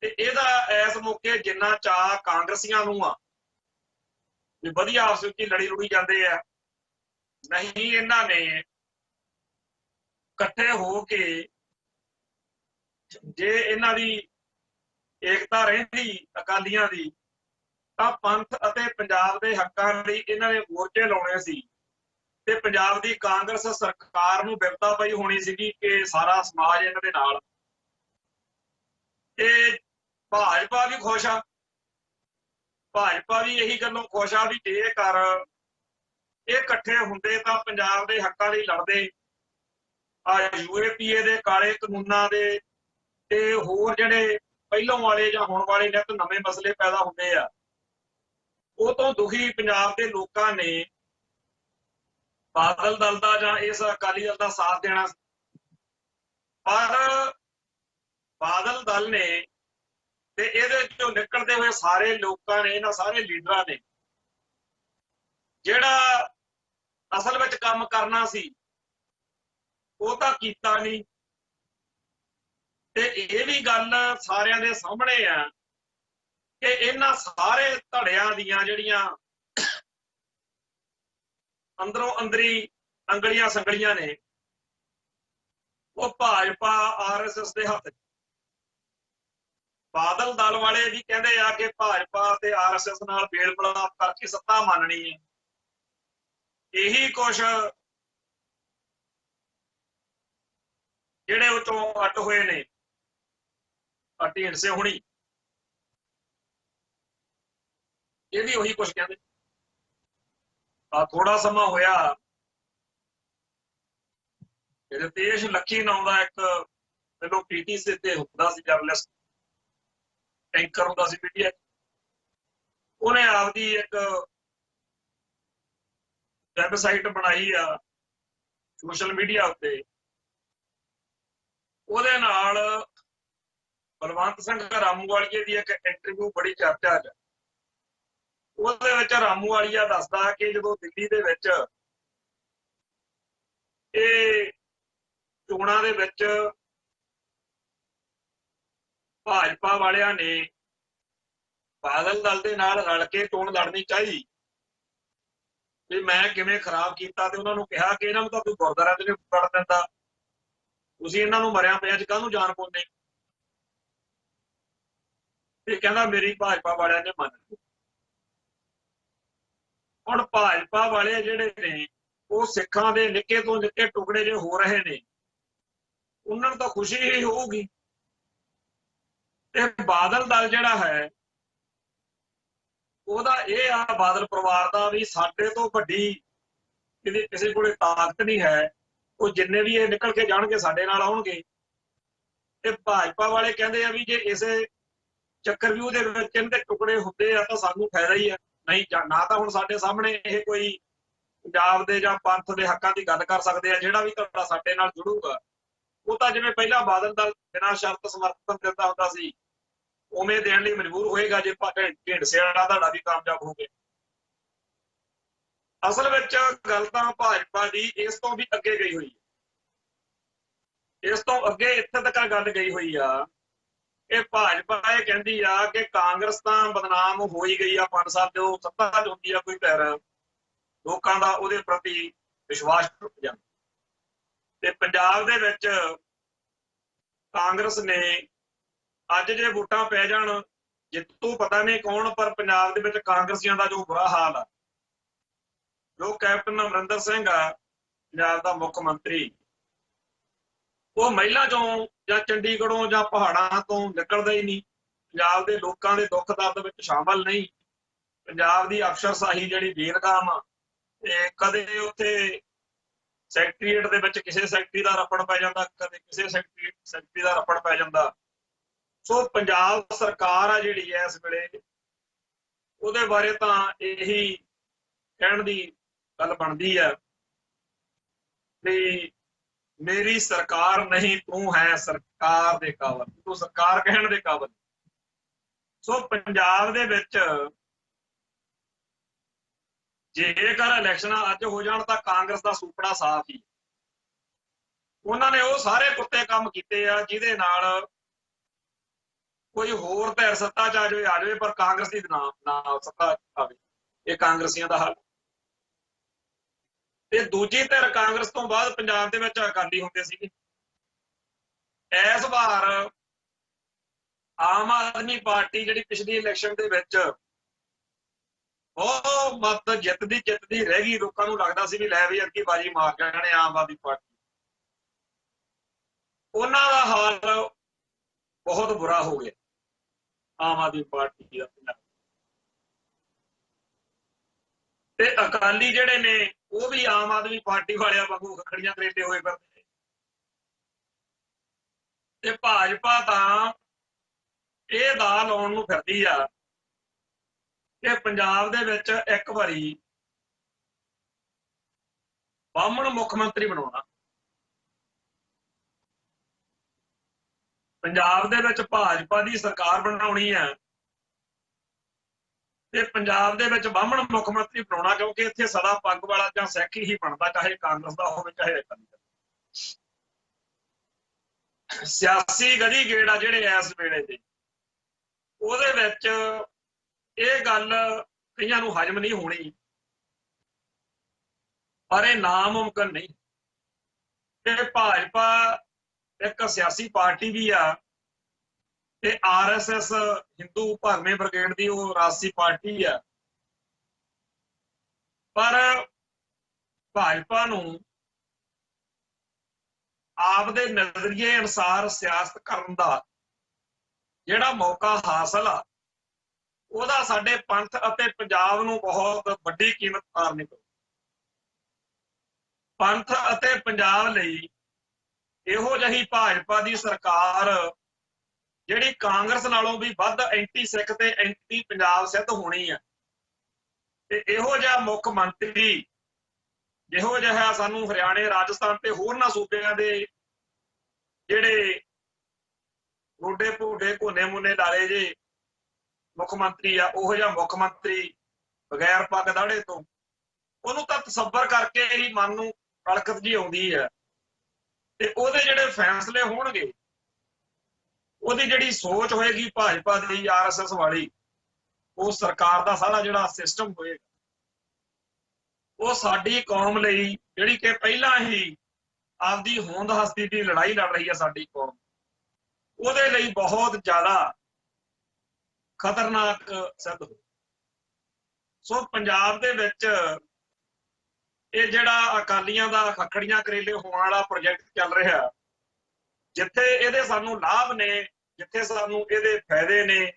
ਤੇ ਇਹਦਾ ਇਸ ਮੌਕੇ ਜਿੰਨਾ ਚਾਅ ਕਾਂਗਰਸੀਆਂ ਨੂੰ ਆ ਵੀ ਵਧੀਆ ਆਪਸ ਵਿੱਚ ਲੜੀ ਲੁੜੀ ਜਾਂਦੇ ਆ, ਨਹੀਂ ਇਹਨਾਂ ਨੇ ਇਕੱਠੇ ਹੋ ਕੇ ਜੇ ਇਹਨਾਂ ਦੀ ਏਕਤਾ ਰਹਿੰਦੀ ਅਕਾਲੀਆਂ ਦੀ ਤਾਂ ਪੰਥ ਅਤੇ ਪੰਜਾਬ ਦੇ ਹੱਕਾਂ ਲਈ ਇਹਨਾਂ ਨੇ ਮੋਰਚੇ ਲਾਉਣੇ ਸੀ ਤੇ ਪੰਜਾਬ ਦੀ ਕਾਂਗਰਸ ਸਰਕਾਰ ਨੂੰ ਬਿਪਤਾ ਪਈ ਹੋਣੀ ਸੀਗੀ ਕਿ ਸਾਰਾ ਸਮਾਜ ਇਹਨਾਂ ਦੇ ਨਾਲ। ਤੇ ਭਾਜਪਾ ਵੀ ਖੁਸ਼ ਆ, ਭਾਜਪਾ ਵੀ ਇਹੀ ਗੱਲੋਂ ਖੁਸ਼ ਆ ਵੀ ਜੇਕਰ ਇਹ ਇਕੱਠੇ ਹੁੰਦੇ ਤਾਂ ਪੰਜਾਬ ਦੇ ਹੱਕਾਂ ਲਈ ਲੜਦੇ। ਆ UAPA ਦੇ ਕਾਲੇ ਕਾਨੂੰਨਾਂ ਦੇ ਤੇ ਹੋਰ ਜਿਹੜੇ ਪਹਿਲੋਂ ਵਾਲੇ ਜਾਂ ਹੁਣ ਵਾਲੇ ਨਿੱਤ ਨਵੇਂ ਮਸਲੇ ਪੈਦਾ ਹੁੰਦੇ ਆ, ਉਹ ਤੋਂ ਦੁਖੀ ਪੰਜਾਬ ਦੇ ਲੋਕਾਂ ਨੇ ਬਾਦਲ ਦਲ ਦਾ ਜਾਂ ਇਸ ਅਕਾਲੀ ਦਲ ਦਾ ਸਾਥ ਦੇਣਾ। ਪਰ ਬਾਦਲ ਦਲ ਨੇ ਤੇ ਇਹਦੇ ਚੋਂ ਨਿਕਲਦੇ ਹੋਏ ਸਾਰੇ ਲੋਕਾਂ ਨੇ, ਇਹਨਾਂ ਸਾਰੇ ਲੀਡਰਾਂ ਨੇ ਜਿਹੜਾ ਅਸਲ ਵਿੱਚ ਕੰਮ ਕਰਨਾ ਸੀ ਉਹ ਤਾਂ ਕੀਤਾ ਨਹੀਂ। ਤੇ ਇਹ ਵੀ ਗੱਲ ਸਾਰਿਆਂ ਦੇ ਸਾਹਮਣੇ ਆ ਕਿ ਇਹਨਾਂ ਸਾਰੇ ਧੜਿਆਂ ਦੀਆਂ ਜਿਹੜੀਆਂ ਅੰਦਰੋਂ ਅੰਦਰੀ ਅੰਗਲੀਆਂ ਸੰਗਲੀਆਂ ਨੇ ਉਹ ਭਾਜਪਾ RSS ਦੇ ਹੱਥ। ਬਾਦਲ ਦਲ ਵਾਲੇ ਵੀ ਕਹਿੰਦੇ ਆ ਕਿ ਭਾਜਪਾ ਤੇ RSS ਨਾਲ ਮੇਲ ਮਿਲਾਪ ਕਰਕੇ ਸੱਤਾ ਮੰਨਣੀ ਹੈ। ਇਹੀ ਕੁਛ ਜਿਹੜੇ ਉਹ ਤੋਂ ਅੱਡ ਹੋਏ ਨੇ ਢੀਂਡਸੇ ਹੋਣੀ, ਇਹ ਵੀ ਉਹੀ ਕੁਛ ਕਹਿੰਦੇ। ਥੋੜਾ ਸਮਾਂ ਹੋਇਆ ਰਿਤੇਸ਼ ਲੱਖੀ ਨਾਂ ਦਾ ਇੱਕ ਮੈਨੂੰ PTC ਤੇ ਹੁੰਦਾ ਸੀ ਜਰਨਲਿਸਟ, ਐਂਕਰ ਹੁੰਦਾ ਸੀ ਮੀਡੀਆ, ਉਹਨੇ ਆਪਦੀ ਇੱਕ ਵੈਬਸਾਈਟ ਬਣਾਈ ਆ ਸੋਸ਼ਲ ਮੀਡੀਆ ਉੱਤੇ। ਉਹਦੇ ਨਾਲ ਬਲਵੰਤ ਸਿੰਘ ਰਾਮੂਵਾਲੀਏ ਦੀ ਇੱਕ ਇੰਟਰਵਿਊ ਬੜੀ ਚਰਚਾ 'ਚ। ਉਹਦੇ ਵਿੱਚ ਰਾਮੂਵਾਲੀਆ ਦੱਸਦਾ ਕਿ ਜਦੋਂ ਦਿੱਲੀ ਦੇ ਵਿੱਚ ਇਹ ਚੋਣਾਂ ਦੇ ਵਿੱਚ ਭਾਜਪਾ ਵਾਲਿਆਂ ਨੇ ਬਾਦਲ ਦਲ ਦੇ ਨਾਲ ਰਲ ਕੇ ਚੋਣ ਲੜਨੀ ਚਾਹੀ ਵੀ ਮੈਂ ਕਿਵੇਂ ਖਰਾਬ ਕੀਤਾ, ਤੇ ਉਹਨਾਂ ਨੂੰ ਕਿਹਾ ਕਿ ਇਹਨਾਂ ਨੂੰ ਤਾਂ ਕੋਈ ਗੁਰਦੁਆਰਾ ਤੇ ਨਹੀਂ ਵੜ ਦਿੰਦਾ, ਤੁਸੀਂ ਇਹਨਾਂ ਨੂੰ ਮਰਿਆ ਪਿਆ 'ਚ ਕਾਹਨੂੰ ਜਾਨ ਪਾਉਂਦੇ। ਤੇ ਕਹਿੰਦਾ ਮੇਰੀ ਭਾਜਪਾ ਵਾਲਿਆਂ ਨੇ ਮੰਨ ਲਈ। ਹੁਣ ਭਾਜਪਾ ਵਾਲੇ ਜਿਹੜੇ ਨੇ ਉਹ ਸਿੱਖਾਂ ਦੇ ਨਿੱਕੇ ਤੋਂ ਨਿੱਕੇ ਟੁਕੜੇ ਜੇ ਹੋ ਰਹੇ ਨੇ, ਉਹਨਾਂ ਨੂੰ ਤਾਂ ਖੁਸ਼ੀ ਹੀ ਹੋਊਗੀ। ਤੇ ਬਾਦਲ ਦਲ ਜਿਹੜਾ ਹੈ ਉਹਦਾ ਇਹ ਆ, ਬਾਦਲ ਪਰਿਵਾਰ ਦਾ, ਵੀ ਸਾਡੇ ਤੋਂ ਵੱਡੀ ਕਿਸੇ ਕੋਲੇ ਤਾਕਤ ਨਹੀਂ ਹੈ, ਉਹ ਜਿੰਨੇ ਵੀ ਇਹ ਨਿਕਲ ਕੇ ਜਾਣਗੇ ਸਾਡੇ ਨਾਲ ਆਉਣਗੇ। ਤੇ ਭਾਜਪਾ ਵਾਲੇ ਕਹਿੰਦੇ ਆ ਵੀ ਜੇ ਇਸੇ ਚੱਕਰਵਿਊਹ ਦੇ ਵਿੱਚ ਇਹਦੇ ਟੁਕੜੇ ਹੁੰਦੇ ਆ ਤਾਂ ਸਾਨੂੰ ਫਾਇਦਾ ਹੀ ਆ। ਨਹੀਂ ਨਾ ਤਾਂ ਹੁਣ ਸਾਡੇ ਸਾਹਮਣੇ ਇਹ ਕੋਈ ਪੰਜਾਬ ਦੇ ਜਾਂ ਪੰਥ ਦੇ ਹੱਕਾਂ ਦੀ ਗੱਲ ਕਰ ਸਕਦੇ ਆ। ਜਿਹੜਾ ਵੀ ਤੁਹਾਡਾ ਸਾਡੇ ਨਾਲ ਜੁੜੂਗਾ ਉਹ ਤਾਂ ਜਿਵੇਂ ਪਹਿਲਾਂ ਬਾਦਲ ਦਲ ਬਿਨਾਂ ਸ਼ਰਤ ਸਮਰਥਨ ਦਿੰਦਾ ਹੁੰਦਾ ਸੀ ਉਵੇਂ ਦੇਣ ਲਈ ਮਜਬੂਰ ਹੋਏਗਾ ਜੇ ਢੀਂਡਸੇ ਵਾਲਾ ਤੁਹਾਡਾ ਵੀ ਕਾਮਯਾਬ ਹੋ ਗਏ। ਅਸਲ ਵਿੱਚ ਗੱਲ ਤਾਂ ਭਾਜਪਾ ਦੀ ਇਸ ਤੋਂ ਵੀ ਅੱਗੇ ਗਈ ਹੋਈ ਹੈ। ਇਸ ਤੋਂ ਅੱਗੇ ਇੱਥੇ ਤੱਕ ਗੱਲ ਗਈ ਹੋਈ ਆ ਇਹ ਭਾਜਪਾ ਇਹ ਕਹਿੰਦੀ ਆ ਕਿ ਕਾਂਗਰਸ ਤਾਂ ਬਦਨਾਮ ਹੋ ਹੀ ਗਈ ਆ 5 ਸਾਲ ਜੋ ਸੱਤਾ 'ਚ ਹੁੰਦੀ ਆ ਕੋਈ ਧਿਰ, ਲੋਕਾਂ ਦਾ ਉਹਦੇ ਪ੍ਰਤੀ ਵਿਸ਼ਵਾਸ ਟੁੱਟ ਜਾਂਦਾ। ਤੇ ਪੰਜਾਬ ਦੇ ਵਿੱਚ ਕਾਂਗਰਸ ਨੇ ਅੱਜ ਜੇ ਵੋਟਾਂ ਪੈ ਜਾਣ, ਜਿੱਤੂ ਪਤਾ ਨਹੀਂ ਕੌਣ, ਪਰ ਪੰਜਾਬ ਦੇ ਵਿੱਚ ਕਾਂਗਰਸੀਆਂ ਦਾ ਜੋ ਬੁਰਾ ਹਾਲ ਆ, ਜੋ ਕੈਪਟਨ ਅਮਰਿੰਦਰ ਸਿੰਘ ਆ ਪੰਜਾਬ ਦਾ ਮੁੱਖ ਮੰਤਰੀ, ਉਹ ਮਹਿਲਾਂ ਚੋਂ ਜਾਂ ਚੰਡੀਗੜ੍ਹੋਂ ਜਾਂ ਪਹਾੜਾਂ ਤੋਂ ਨਿਕਲਦਾ ਹੀ ਨਹੀਂ, ਪੰਜਾਬ ਦੇ ਲੋਕਾਂ ਦੇ ਦੁੱਖ ਦਰਦ ਵਿੱਚ ਸ਼ਾਮਲ ਨਹੀਂ। ਪੰਜਾਬ ਦੀ ਅਫਸਰਸ਼ਾਹੀ ਜਿਹੜੀ ਬੇਲਗਾਮ ਆ, ਤੇ ਕਦੇ ਉੱਥੇ ਸੈਕਟਰੀਏਟ ਦੇ ਵਿੱਚ ਕਿਸੇ ਸੈਕਟਰੀ ਦਾ ਰੱਪੜ ਪੈ ਜਾਂਦਾ, ਕਦੇ ਕਿਸੇ ਸੈਕਟਰੀ ਦਾ ਰੱਪੜ ਪੈ ਜਾਂਦਾ। ਸੋ ਪੰਜਾਬ ਸਰਕਾਰ ਆ ਜਿਹੜੀ ਇਸ ਵੇਲੇ, ਉਹਦੇ ਬਾਰੇ ਤਾਂ ਇਹੀ ਕਹਿਣ ਦੀ ਗੱਲ ਬਣਦੀ ਆ ਵੀ ਮੇਰੀ ਸਰਕਾਰ ਨਹੀਂ, ਤੂੰ ਹੈ ਸਰਕਾਰ ਦੇ ਕਾਬਲ, ਤੂੰ ਸਰਕਾਰ ਕਹਿਣ ਦੇ ਕਾਬਲ। ਸੋ ਪੰਜਾਬ ਦੇ ਵਿੱਚ ਜੇਕਰ ਇਲੈਕਸ਼ਨਾਂ ਅੱਜ ਹੋ ਜਾਣ ਤਾਂ ਕਾਂਗਰਸ ਦਾ ਸੁਪਨਾ ਸਾਫ਼ ਹੀ, ਉਹਨਾਂ ਨੇ ਉਹ ਸਾਰੇ ਕੁੱਤੇ ਕੰਮ ਕੀਤੇ ਆ ਜਿਹਦੇ ਨਾਲ ਕੋਈ ਹੋਰ ਧਿਰ ਸੱਤਾ 'ਚ ਆ ਜਾਵੇ ਪਰ ਕਾਂਗਰਸ ਦੀ ਨਾ ਸੱਤਾ ਆਵੇ। ਇਹ ਕਾਂਗਰਸੀਆਂ ਦਾ ਹਾਲ। ਤੇ ਦੂਜੀ ਧਿਰ ਕਾਂਗਰਸ ਤੋਂ ਬਾਅਦ ਪੰਜਾਬ ਦੇ ਵਿੱਚ ਅਕਾਲੀ ਹੁੰਦੇ ਸੀਗੇ। ਇਸ ਵਾਰ ਆਮ ਆਦਮੀ ਪਾਰਟੀ ਜਿਹੜੀ ਪਿਛਲੀ ਇਲੈਕਸ਼ਨ ਦੇ ਵਿੱਚ ਉਹ ਮਤ ਜਿੱਤਦੀ ਰਹਿ ਗਈ। ਲੋਕਾਂ ਨੂੰ ਲੱਗਦਾ ਸੀ ਵੀ ਲੈ ਵੀ ਅੱਗੇ ਬਾਜੀ ਮਾਰ ਜਾਣੇ ਆਮ ਆਦਮੀ ਪਾਰਟੀ। ਉਹਨਾਂ ਦਾ ਹਾਲ ਬਹੁਤ ਬੁਰਾ ਹੋ ਗਿਆ ਆਮ ਆਦਮੀ ਪਾਰਟੀ ਦਾ। ਤੇ ਅਕਾਲੀ ਜਿਹੜੇ ਨੇ ਉਹ ਵੀ ਆਮ ਆਦਮੀ ਪਾਰਟੀ ਵਾਲਿਆਂ ਵਾਂਗੂ ਖੜੀਆਂ ਕਰੇਲੇ ਹੋਏ ਫਿਰਦੇ ਨੇ। ਤੇ ਭਾਜਪਾ ਤਾਂ ਇਹ ਦਾ ਲਾਉਣ ਨੂੰ ਫਿਰਦੀ ਆ ਕਿ ਪੰਜਾਬ ਦੇ ਵਿੱਚ ਇੱਕ ਵਾਰੀ ਬਾਹਮਣ ਮੁੱਖ ਮੰਤਰੀ ਬਣਾਉਣਾ। ਪੰਜਾਬ ਦੇ ਵਿੱਚ ਭਾਜਪਾ ਦੀ ਸਰਕਾਰ ਬਣਾਉਣੀ ਹੈ ਤੇ ਪੰਜਾਬ ਦੇ ਵਿੱਚ ਬਾਹਮਣ ਮੁੱਖ ਮੰਤਰੀ ਬਣਾਉਣਾ, ਕਿਉਂਕਿ ਇੱਥੇ ਸਦਾ ਪੱਗ ਵਾਲਾ ਜਾਂ ਸਿੱਖ ਹੀ ਬਣਦਾ, ਚਾਹੇ ਕਾਂਗਰਸ ਦਾ ਹੋਵੇ ਚਾਹੇ ਅਕਾਲੀ ਦਾ। ਸਿਆਸੀ ਗਦੀ ਗੇੜ ਆ ਜਿਹੜੇ ਇਸ ਵੇਲੇ ਦੇ, ਉਹਦੇ ਵਿੱਚ ਇਹ ਗੱਲ ਕਈਆਂ ਨੂੰ ਹਜਮ ਨਹੀਂ ਹੋਣੀ, ਪਰ ਇਹ ਨਾਮੁਮਕਿਨ ਨਹੀਂ। ਤੇ ਭਾਜਪਾ ਇੱਕ ਸਿਆਸੀ ਪਾਰਟੀ ਵੀ ਆ ਤੇ ਆਰਐਸਐਸ ਹਿੰਦੂ ਭਰਵੇਂ ਬ੍ਰਿਗੇਡ ਦੀ ਉਹ ਰਾਜਸੀ ਪਾਰਟੀ ਆ। ਪਰ ਭਾਜਪਾ ਨੂੰ ਆਪਦੇ ਨਜ਼ਰੀਏ ਅਨੁਸਾਰ ਸਿਆਸਤ ਕਰਨ ਦਾ ਜਿਹੜਾ ਮੌਕਾ ਹਾਸਲ ਆ, ਉਹਦਾ ਸਾਡੇ ਪੰਥ ਅਤੇ ਪੰਜਾਬ ਨੂੰ ਬਹੁਤ ਵੱਡੀ ਕੀਮਤ ਉਤਾਰਨੀ ਪਊ। ਪੰਥ ਅਤੇ ਪੰਜਾਬ ਲਈ ਇਹੋ ਜਿਹੀ ਭਾਜਪਾ ਦੀ ਸਰਕਾਰ ਜਿਹੜੀ ਕਾਂਗਰਸ ਨਾਲੋਂ ਵੀ ਵੱਧ ਐਂਟੀ ਸਿੱਖ ਤੇ ਐਂਟੀ ਪੰਜਾਬ ਸਿੱਧ ਹੋਣੀ ਆ। ਤੇ ਇਹੋ ਜਿਹਾ ਮੁੱਖ ਮੰਤਰੀ ਜਿਹੋ ਜਿਹਾ ਸਾਨੂੰ ਹਰਿਆਣੇ, ਰਾਜਸਥਾਨ ਤੇ ਹੋਰਨਾਂ ਸੂਬਿਆਂ ਦੇ ਜਿਹੜੇ ਗੋਡੇ ਭੋਡੇ ਕੋਨੇ ਮੁੰਨੇ ਲਾਲੇ ਜੇ ਮੁੱਖ ਮੰਤਰੀ ਆ, ਉਹੋ ਜਿਹਾ ਮੁੱਖ ਮੰਤਰੀ ਬਗੈਰ ਪੱਗ ਦਾੜੇ ਤੋਂ, ਉਹਨੂੰ ਤਾਂ ਤਸੱਬਰ ਕਰਕੇ ਹੀ ਮਨ ਨੂੰ ਕਲਕਤ ਜੀ ਆਉਂਦੀ ਹੈ। ਤੇ ਉਹਦੇ ਜਿਹੜੇ ਫੈਸਲੇ ਹੋਣਗੇ, ਉਹਦੀ ਜਿਹੜੀ ਸੋਚ ਹੋਏਗੀ ਭਾਜਪਾ ਦੀ ਆਰਐਸਐਸ ਵਾਲੀ, ਉਹ ਸਰਕਾਰ ਦਾ ਸਾਰਾ ਜਿਹੜਾ ਸਿਸਟਮ ਹੋਏਗਾ, ਉਹ ਸਾਡੀ ਕੌਮ ਲਈ ਜਿਹੜੀ ਕਿ ਪਹਿਲਾਂ ਹੀ ਆਪਦੀ ਹੋਂਦ ਹਸਤੀ ਦੀ ਲੜਾਈ ਲੜ ਰਹੀ ਹੈ ਸਾਡੀ ਕੌਮ, ਉਹਦੇ ਲਈ ਬਹੁਤ ਜ਼ਿਆਦਾ ਖਤਰਨਾਕ ਸਿੱਧ ਹੋ। ਸੋ ਪੰਜਾਬ ਦੇ ਵਿੱਚ ਇਹ ਜਿਹੜਾ ਅਕਾਲੀਆਂ ਦਾ ਖੱਖੜੀਆਂ ਕਰੇਲੇ ਹੋਣ ਵਾਲਾ ਪ੍ਰੋਜੈਕਟ ਚੱਲ ਰਿਹਾ, ਜਿੱਥੇ ਇਹਦੇ ਸਾਨੂੰ ਲਾਭ ਨੇ, ਜਿੱਥੇ ਸਾਨੂੰ ਇਹਦੇ ਫਾਇਦੇ ਨੇ,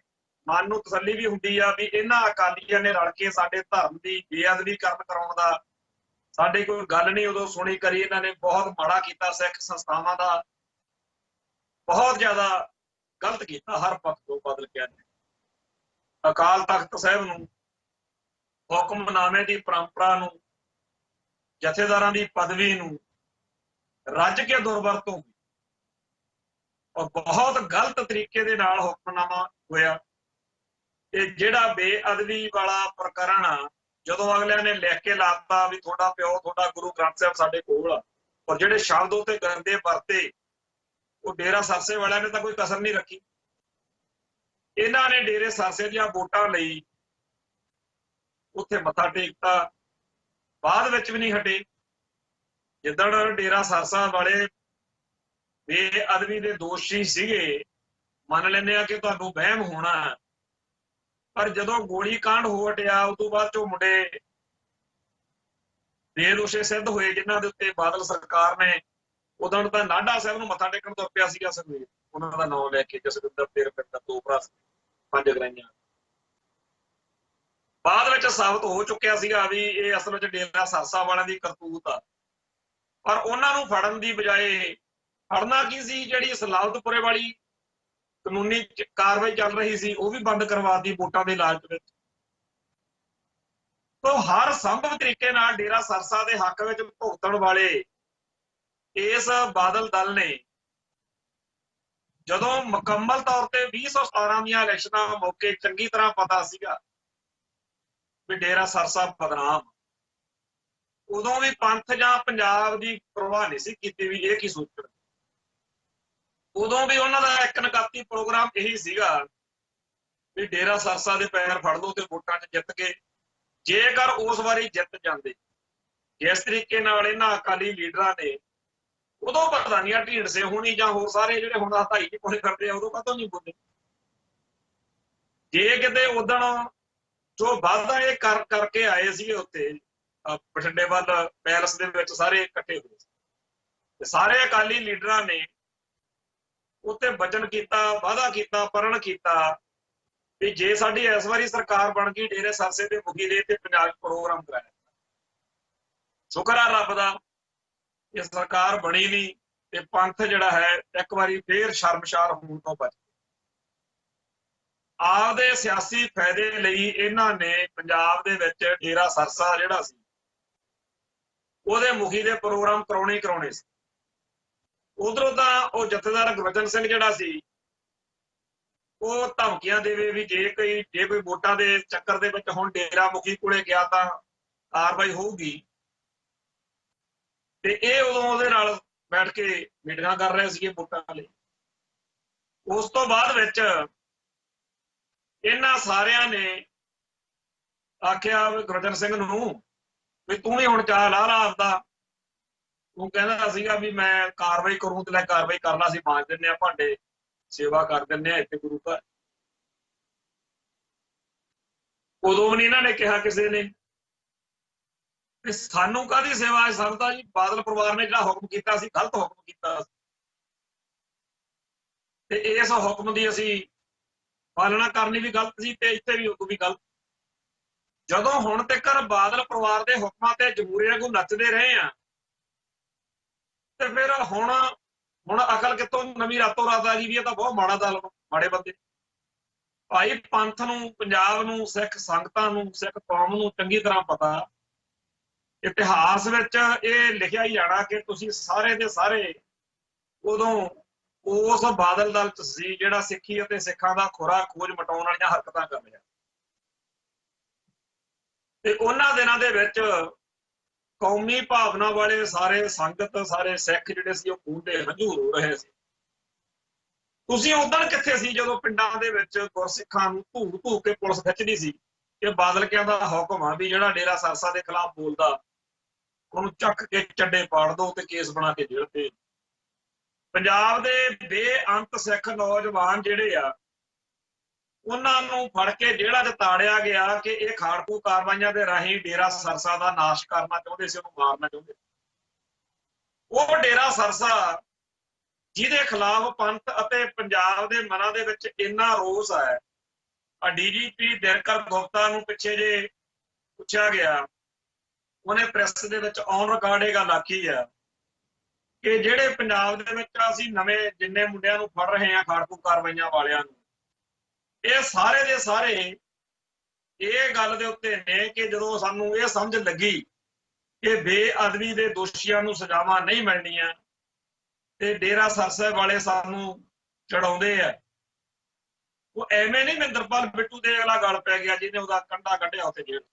ਮਨ ਨੂੰ ਤਸੱਲੀ ਵੀ ਹੁੰਦੀ ਆ ਵੀ ਇਹਨਾਂ ਅਕਾਲੀਆਂ ਨੇ ਰਲ ਕੇ ਸਾਡੇ ਧਰਮ ਦੀ ਬੇਅਦਬੀ ਕਰਾਉਣ ਦਾ ਸਾਡੇ ਕੋਈ ਗੱਲ ਨਹੀਂ ਉਦੋਂ ਸੁਣੀ ਕਰੀ। ਇਹਨਾਂ ਨੇ ਬਹੁਤ ਮਾੜਾ ਕੀਤਾ, ਸਿੱਖ ਸੰਸਥਾਵਾਂ ਦਾ ਬਹੁਤ ਜ਼ਿਆਦਾ ਗਲਤ ਕੀਤਾ, ਹਰ ਪੱਖ ਤੋਂ ਬਦਲ ਕੇ ਨੇ ਅਕਾਲ ਤਖਤ ਸਾਹਿਬ ਨੂੰ, ਹੁਕਮਨਾਮੇ ਦੀ ਪਰੰਪਰਾ ਨੂੰ, ਜਥੇਦਾਰਾਂ ਦੀ ਪਦਵੀ ਨੂੰ ਰੱਜ ਕੇ ਦੁਰਵਰਤੋਂ ਹੋਈ ਔਰ ਬਹੁਤ ਗਲਤ ਤਰੀਕੇ ਦੇ ਨਾਲ ਹੁਕਮਨਾਮਾ ਹੋਇਆ। ਤੇ ਜਿਹੜਾ ਬੇਅਦਬੀ ਵਾਲਾ ਪ੍ਰਕਰਨ ਆ, ਜਦੋਂ ਅਗਲਿਆਂ ਨੇ ਲਿਖ ਕੇ ਲਾਤਾ ਵੀ ਤੁਹਾਡਾ ਪਿਓ, ਤੁਹਾਡਾ ਗੁਰੂ ਗ੍ਰੰਥ ਸਾਹਿਬ ਸਾਡੇ ਕੋਲ ਆ, ਔਰ ਜਿਹੜੇ ਸ਼ਬਦ ਉੱਤੇ ਗੰਦੇ ਵਰਤੇ, ਉਹ ਡੇਰਾ ਸਰਸੇ ਵਾਲਿਆਂ ਨੇ ਤਾਂ ਕੋਈ ਕਸਰ ਨਹੀਂ ਰੱਖੀ। ਇਹਨਾਂ ਨੇ ਡੇਰੇ ਸਰਸੇ ਦੀਆਂ ਵੋਟਾਂ ਲਈ ਉੱਥੇ ਮੱਥਾ ਟੇਕਤਾ, ਬਾਅਦ ਵਿੱਚ ਵੀ ਨਹੀਂ ਹਟੇ। ਜਿੱਦਣ ਡੇਰਾ ਸਰਸਾ ਵਾਲੇ ਬੇਅਦਬੀ ਦੇ ਦੋਸ਼ੀ ਸੀਗੇ, ਮੰਨ ਲੈਂਦੇ ਆ ਕਿ ਤੁਹਾਨੂੰ ਵਹਿਮ ਹੋਣਾ, ਪਰ ਜਦੋਂ ਗੋਲੀ ਕਾਂਡ ਹੋ ਹਟਿਆ, ਉਸ ਤੋਂ ਬਾਅਦ ਚੋਂ ਮੁੰਡੇ ਬੇਦੋਸ਼ੇ ਸਿੱਧ ਹੋਏ ਜਿਨ੍ਹਾਂ ਦੇ ਉੱਤੇ ਬਾਦਲ ਸਰਕਾਰ ਨੇ ਉਦੋਂ ਤਾਂ ਨਾਢਾ ਸਾਹਿਬ ਨੂੰ ਮੱਥਾ ਟੇਕਣ ਤੋਂ ਪਿਆ ਸੀਗਾ ਸੁਖਬੀਰ, ਉਹਨਾਂ ਦਾ ਨਾਮ ਲੈ ਕੇ ਜਸਵਿੰਦਰ ਤੇ ਰੁਪਿੰਦਰ, ਦੋ ਭਰਾ, 5 ਗਰਾਈਆਂ। ਬਾਅਦ ਵਿੱਚ ਸਾਬਤ ਹੋ ਚੁੱਕਿਆ ਸੀਗਾ ਵੀ ਇਹ ਅਸਲ ਵਿੱਚ ਡੇਰਾ ਸਰਸਾ ਵਾਲਿਆਂ ਦੀ ਕਰਤੂਤ ਆ। ਪਰ ਉਹਨਾਂ ਨੂੰ ਫੜਨ ਦੀ ਬਜਾਏ ਫੜਨਾ ਕੀ ਸੀ, ਜਿਹੜੀ ਸਲਾਵਤਪੁਰੇ ਵਾਲੀ ਕਾਨੂੰਨੀ ਕਾਰਵਾਈ ਚੱਲ ਰਹੀ ਸੀ ਉਹ ਵੀ ਬੰਦ ਕਰਵਾਤੀ ਵੋਟਾਂ ਦੇ ਲਾਲਚ ਵਿੱਚ। ਤੋਂ ਹਰ ਸੰਭਵ ਤਰੀਕੇ ਨਾਲ ਡੇਰਾ ਸਰਸਾ ਦੇ ਹੱਕ ਵਿੱਚ ਭੁਗਤਣ ਵਾਲੇ ਇਸ ਬਾਦਲ ਦਲ ਨੇ ਜਦੋਂ ਮੁਕੰਮਲ ਤੌਰ ਤੇ 2017 ਦੀਆਂ ਇਲੈਕਸ਼ਨਾਂ ਮੌਕੇ ਚੰਗੀ ਤਰ੍ਹਾਂ ਪਤਾ ਸੀਗਾ ਵੀ ਡੇਰਾ ਸਰਸਾ ਬਦਨਾਮ, ਉਦੋਂ ਵੀ ਪੰਥ ਜਾਂ ਪੰਜਾਬ ਦੀ ਪ੍ਰਵਾਹ ਨਹੀਂ ਸੀ ਕੀਤੀ ਵੀ ਇਹ ਕੀ ਸੋਚਣ। ਉਦੋਂ ਵੀ ਉਹਨਾਂ ਦਾ ਇੱਕ ਨਕਾਤੀ ਪ੍ਰੋਗਰਾਮ ਇਹੀ ਸੀਗਾ ਵੀ ਡੇਰਾ ਸਰਸਾ ਦੇ ਪੈਰ ਫੜ ਲਓ ਤੇ ਵੋਟਾਂ 'ਚ ਜਿੱਤ ਕੇ, ਜੇਕਰ ਉਸ ਵਾਰੀ ਜਿੱਤ ਜਾਂਦੇ ਜਿਸ ਤਰੀਕੇ ਨਾਲ ਇਹਨਾਂ ਅਕਾਲੀ ਲੀਡਰਾਂ ਨੇ, ਉਦੋਂ ਪਤਾ ਨਹੀਂ ਆ ਢੀਂਡਸੇ ਹੋਣੀ ਜਾਂ ਹੋਰ ਸਾਰੇ ਜਿਹੜੇ ਹੁਣ ਹਤਾਈ ਚ ਕੋਲੇ ਕਰਦੇ ਆ, ਉਦੋਂ ਕਦੋਂ ਨਹੀਂ ਬੋਲੇ। ਜੇ ਕਿਤੇ ਉਦਣ ਜੋ ਵਾਅਦਾ ਇਹ ਕਰਕੇ ਆਏ ਸੀਗੇ ਉੱਥੇ ਬਠਿੰਡੇ ਵੱਲ ਪੈਲਸ ਦੇ ਵਿੱਚ ਸਾਰੇ ਇਕੱਠੇ ਹੋਏ ਤੇ ਸਾਰੇ ਅਕਾਲੀ ਲੀਡਰਾਂ ਨੇ ਉੱਤੇ ਵਚਨ ਕੀਤਾ, ਵਾਅਦਾ ਕੀਤਾ, ਪ੍ਰਣ ਕੀਤਾ ਵੀ ਜੇ ਸਾਡੀ ਇਸ ਵਾਰੀ ਸਰਕਾਰ ਬਣ ਗਈ ਡੇਰੇ ਸਰਸੇ ਦੇ ਮੁਖੀ ਦੇ ਤੇ ਪੰਜਾਬ ਪ੍ਰੋਗਰਾਮ ਕਰਾਇਆ। ਸ਼ੁਕਰ ਆ ਰੱਬ ਦਾ ਇਹ ਸਰਕਾਰ ਬਣੀ ਨਹੀਂ ਤੇ ਪੰਥ ਜਿਹੜਾ ਹੈ ਇੱਕ ਵਾਰੀ ਫੇਰ ਸ਼ਰਮਸ਼ਾਰ ਹੋਣ ਤੋਂ ਬਚ ਗਿਆ। ਆਪਦੇ ਸਿਆਸੀ ਫਾਇਦੇ ਲਈ ਇਹਨਾਂ ਨੇ ਪੰਜਾਬ ਦੇ ਵਿੱਚ ਡੇਰਾ ਸਰਸਾ ਜਿਹੜਾ ਸੀ ਉਹਦੇ ਮੁਖੀ ਦੇ ਪ੍ਰੋਗਰਾਮ ਕਰਾਉਣੇ ਸੀ। ਉਧਰੋਂ ਤਾਂ ਉਹ ਜਥੇਦਾਰ ਗੁਰਬਚਨ ਸਿੰਘ ਜਿਹੜਾ ਸੀ ਉਹ ਧਮਕੀਆਂ ਦੇਵੇ ਵੀ ਜੇ ਕੋਈ ਵੋਟਾਂ ਦੇ ਚੱਕਰ ਦੇ ਵਿੱਚ ਹੁਣ ਡੇਰਾ ਮੁਖੀ ਕੋਲੇ ਗਿਆ ਤਾਂ ਕਾਰਵਾਈ ਹੋਊਗੀ, ਤੇ ਇਹ ਉਦੋਂ ਉਹਦੇ ਨਾਲ ਬੈਠ ਕੇ ਮੀਟਿੰਗਾਂ ਕਰ ਰਹੇ ਸੀਗੇ ਵੋਟਾਂ ਲਈ। ਉਸ ਤੋਂ ਬਾਅਦ ਵਿੱਚ ਇਹਨਾਂ ਸਾਰਿਆਂ ਨੇ ਆਖਿਆ ਗੁਰਬਚਨ ਸਿੰਘ ਨੂੰ ਵੀ ਤੂੰ ਵੀ ਹੁਣ ਚਾਹ ਲਾ ਆਪਦਾ। ਤੂੰ ਕਹਿੰਦਾ ਸੀਗਾ ਵੀ ਮੈਂ ਕਾਰਵਾਈ ਕਰੂੰ ਤੇ ਲੈ ਕਾਰਵਾਈ ਕਰਨਾ, ਅਸੀਂ ਮਾਂਜ ਦਿੰਦੇ ਆ ਭਾਂਡੇ, ਸੇਵਾ ਕਰ ਦਿੰਦੇ ਆ ਇੱਥੇ ਗੁਰੂ ਘਰ। ਉਦੋਂ ਨਹੀਂ ਇਹਨਾਂ ਨੇ ਕਿਹਾ ਕਿਸੇ ਨੇ ਤੇ ਸਾਨੂੰ ਕਾਹਦੀ ਸੇਵਾ। ਸਾਨੂੰ ਤਾਂ ਜੀ ਬਾਦਲ ਪਰਿਵਾਰ ਨੇ ਜਿਹੜਾ ਹੁਕਮ ਕੀਤਾ ਸੀ ਗਲਤ ਹੁਕਮ ਕੀਤਾ ਤੇ ਇਸ ਹੁਕਮ ਦੀ ਅਸੀਂ ਪਾਲਣਾ ਕਰਨੀ ਵੀ ਗਲਤ ਸੀ ਤੇ ਇੱਥੇ ਵੀ ਉਦੋਂ ਵੀ ਗਲਤ। ਜਦੋਂ ਹੁਣ ਤੱਕ ਬਾਦਲ ਪਰਿਵਾਰ ਦੇ ਹੁਕਮਾਂ ਤੇ ਜਮਹੂਰੀਆਂ ਨੂੰ ਨੱਚਦੇ ਰਹੇ ਆ ਤੇ ਫਿਰ ਹੁਣ ਅਕਲ ਕਿੱਥੋਂ ਨਵੀਂ ਰਾਤੋਂ ਰਾਤ ਆ ਗਈ ਵੀ ਇਹ ਤਾਂ ਬਹੁਤ ਮਾੜਾ ਦਲ, ਮਾੜੇ ਬੰਦੇ। ਭਾਈ ਪੰਥ ਨੂੰ, ਪੰਜਾਬ ਨੂੰ, ਸਿੱਖ ਸੰਗਤਾਂ ਨੂੰ, ਸਿੱਖ ਕੌਮ ਨੂੰ ਚੰਗੀ ਤਰ੍ਹਾਂ ਪਤਾ, ਇਤਿਹਾਸ ਵਿੱਚ ਇਹ ਲਿਖਿਆ ਹੀ ਜਾਣਾ ਕਿ ਤੁਸੀਂ ਸਾਰੇ ਦੇ ਸਾਰੇ ਉਦੋਂ ਉਸ ਬਾਦਲ ਦਲ ਚ ਸੀ ਜਿਹੜਾ ਸਿੱਖੀ ਅਤੇ ਸਿੱਖਾਂ ਦਾ ਖੁਰਾ ਖੋਜ ਮਟਾਉਣ ਵਾਲੀਆਂ ਹਰਕਤਾਂ ਕਰ ਰਿਹਾ। ਤੇ ਉਹਨਾਂ ਦਿਨਾਂ ਦੇ ਵਿੱਚ ਕੌਮੀ ਭਾਵਨਾ ਵਾਲੇ ਸਾਰੇ ਸੰਗਤ, ਸਾਰੇ ਸਿੱਖ ਜਿਹੜੇ ਸੀ ਉਹ ਖੂਨ ਦੇ ਹੰਝੂ ਰੋ ਰਹੇ ਸੀ। ਤੁਸੀਂ ਉਦੋਂ ਕਿੱਥੇ ਸੀ ਜਦੋਂ ਪਿੰਡਾਂ ਦੇ ਵਿੱਚ ਗੁਰਸਿੱਖਾਂ ਨੂੰ ਧੂ ਕੇ ਪੁਲਿਸ ਖਿੱਚਦੀ ਸੀ ਕਿ ਬਾਦਲ ਕਿਆਂ ਦਾ ਹੁਕਮ ਆ ਵੀ ਜਿਹੜਾ ਡੇਰਾ ਸਰਸਾ ਦੇ ਖਿਲਾਫ ਬੋਲਦਾ ਉਹਨੂੰ ਚੱਕ ਕੇ ਚੱਡੇ ਪਾੜ ਦੋ ਤੇ ਕੇਸ ਬਣਾ ਕੇ ਜੇਲ੍ਹ ਤੇ। ਪੰਜਾਬ ਦੇ ਬੇਅੰਤ ਸਿੱਖ ਨੌਜਵਾਨ ਜਿਹੜੇ ਆ ਉਹਨਾਂ ਨੂੰ ਫੜ ਕੇ ਜੇਲ੍ਹਾਂ 'ਚ ਤਾੜਿਆ ਗਿਆ ਕਿ ਇਹ ਖਾੜਕੂ ਕਾਰਵਾਈਆਂ ਦੇ ਰਾਹੀਂ ਡੇਰਾ ਸਰਸਾ ਦਾ ਨਾਸ਼ ਕਰਨਾ ਚਾਹੁੰਦੇ ਸੀ, ਉਹਨੂੰ ਮਾਰਨਾ ਚਾਹੁੰਦੇ। ਉਹ ਡੇਰਾ ਸਰਸਾ ਜਿਹਦੇ ਖਿਲਾਫ ਪੰਥ ਅਤੇ ਪੰਜਾਬ ਦੇ ਮਨਾਂ ਦੇ ਵਿੱਚ ਇੰਨਾ ਰੋਸ ਹੈ। DGP ਦਿਨਕਰ ਗੁਪਤਾ ਨੂੰ ਪਿੱਛੇ ਜੇ ਪੁੱਛਿਆ ਗਿਆ, ਉਹਨੇ ਪ੍ਰੈਸ ਦੇ ਵਿੱਚ ਔਨ ਰਿਕਾਰਡ ਇਹ ਗੱਲ ਆਖੀ ਆ ਕਿ ਜਿਹੜੇ ਪੰਜਾਬ ਦੇ ਵਿੱਚ ਅਸੀਂ ਨਵੇਂ ਜਿੰਨੇ ਮੁੰਡਿਆਂ ਨੂੰ ਫੜ ਰਹੇ ਹਾਂ ਖਾੜਕੂ ਕਾਰਵਾਈਆਂ ਵਾਲਿਆਂ ਨੂੰ, ਇਹ ਸਾਰੇ ਦੇ ਸਾਰੇ ਇਹ ਗੱਲ ਦੇ ਉੱਤੇ ਨੇ ਕਿ ਜਦੋਂ ਸਾਨੂੰ ਇਹ ਸਮਝ ਲੱਗੀ ਕਿ ਬੇਅਦਬੀ ਦੇ ਦੋਸ਼ੀਆਂ ਨੂੰ ਸਜ਼ਾਵਾਂ ਨਹੀਂ ਮਿਲਣੀਆਂ ਤੇ ਡੇਰਾ ਸਰਸਾ ਵਾਲੇ ਸਾਨੂੰ ਚੜਾਉਂਦੇ ਆ, ਉਹ ਐਵੇਂ ਨਹੀਂ ਮਹਿੰਦਰਪਾਲ ਬਿੱਟੂ ਦੇ ਅਗਲਾ ਗੱਲ ਪੈ ਗਿਆ ਜਿਹਨੇ ਉਹਦਾ ਕੰਡਾ ਕੱਢਿਆ ਉੱਥੇ ਜੇਲ੍ਹ।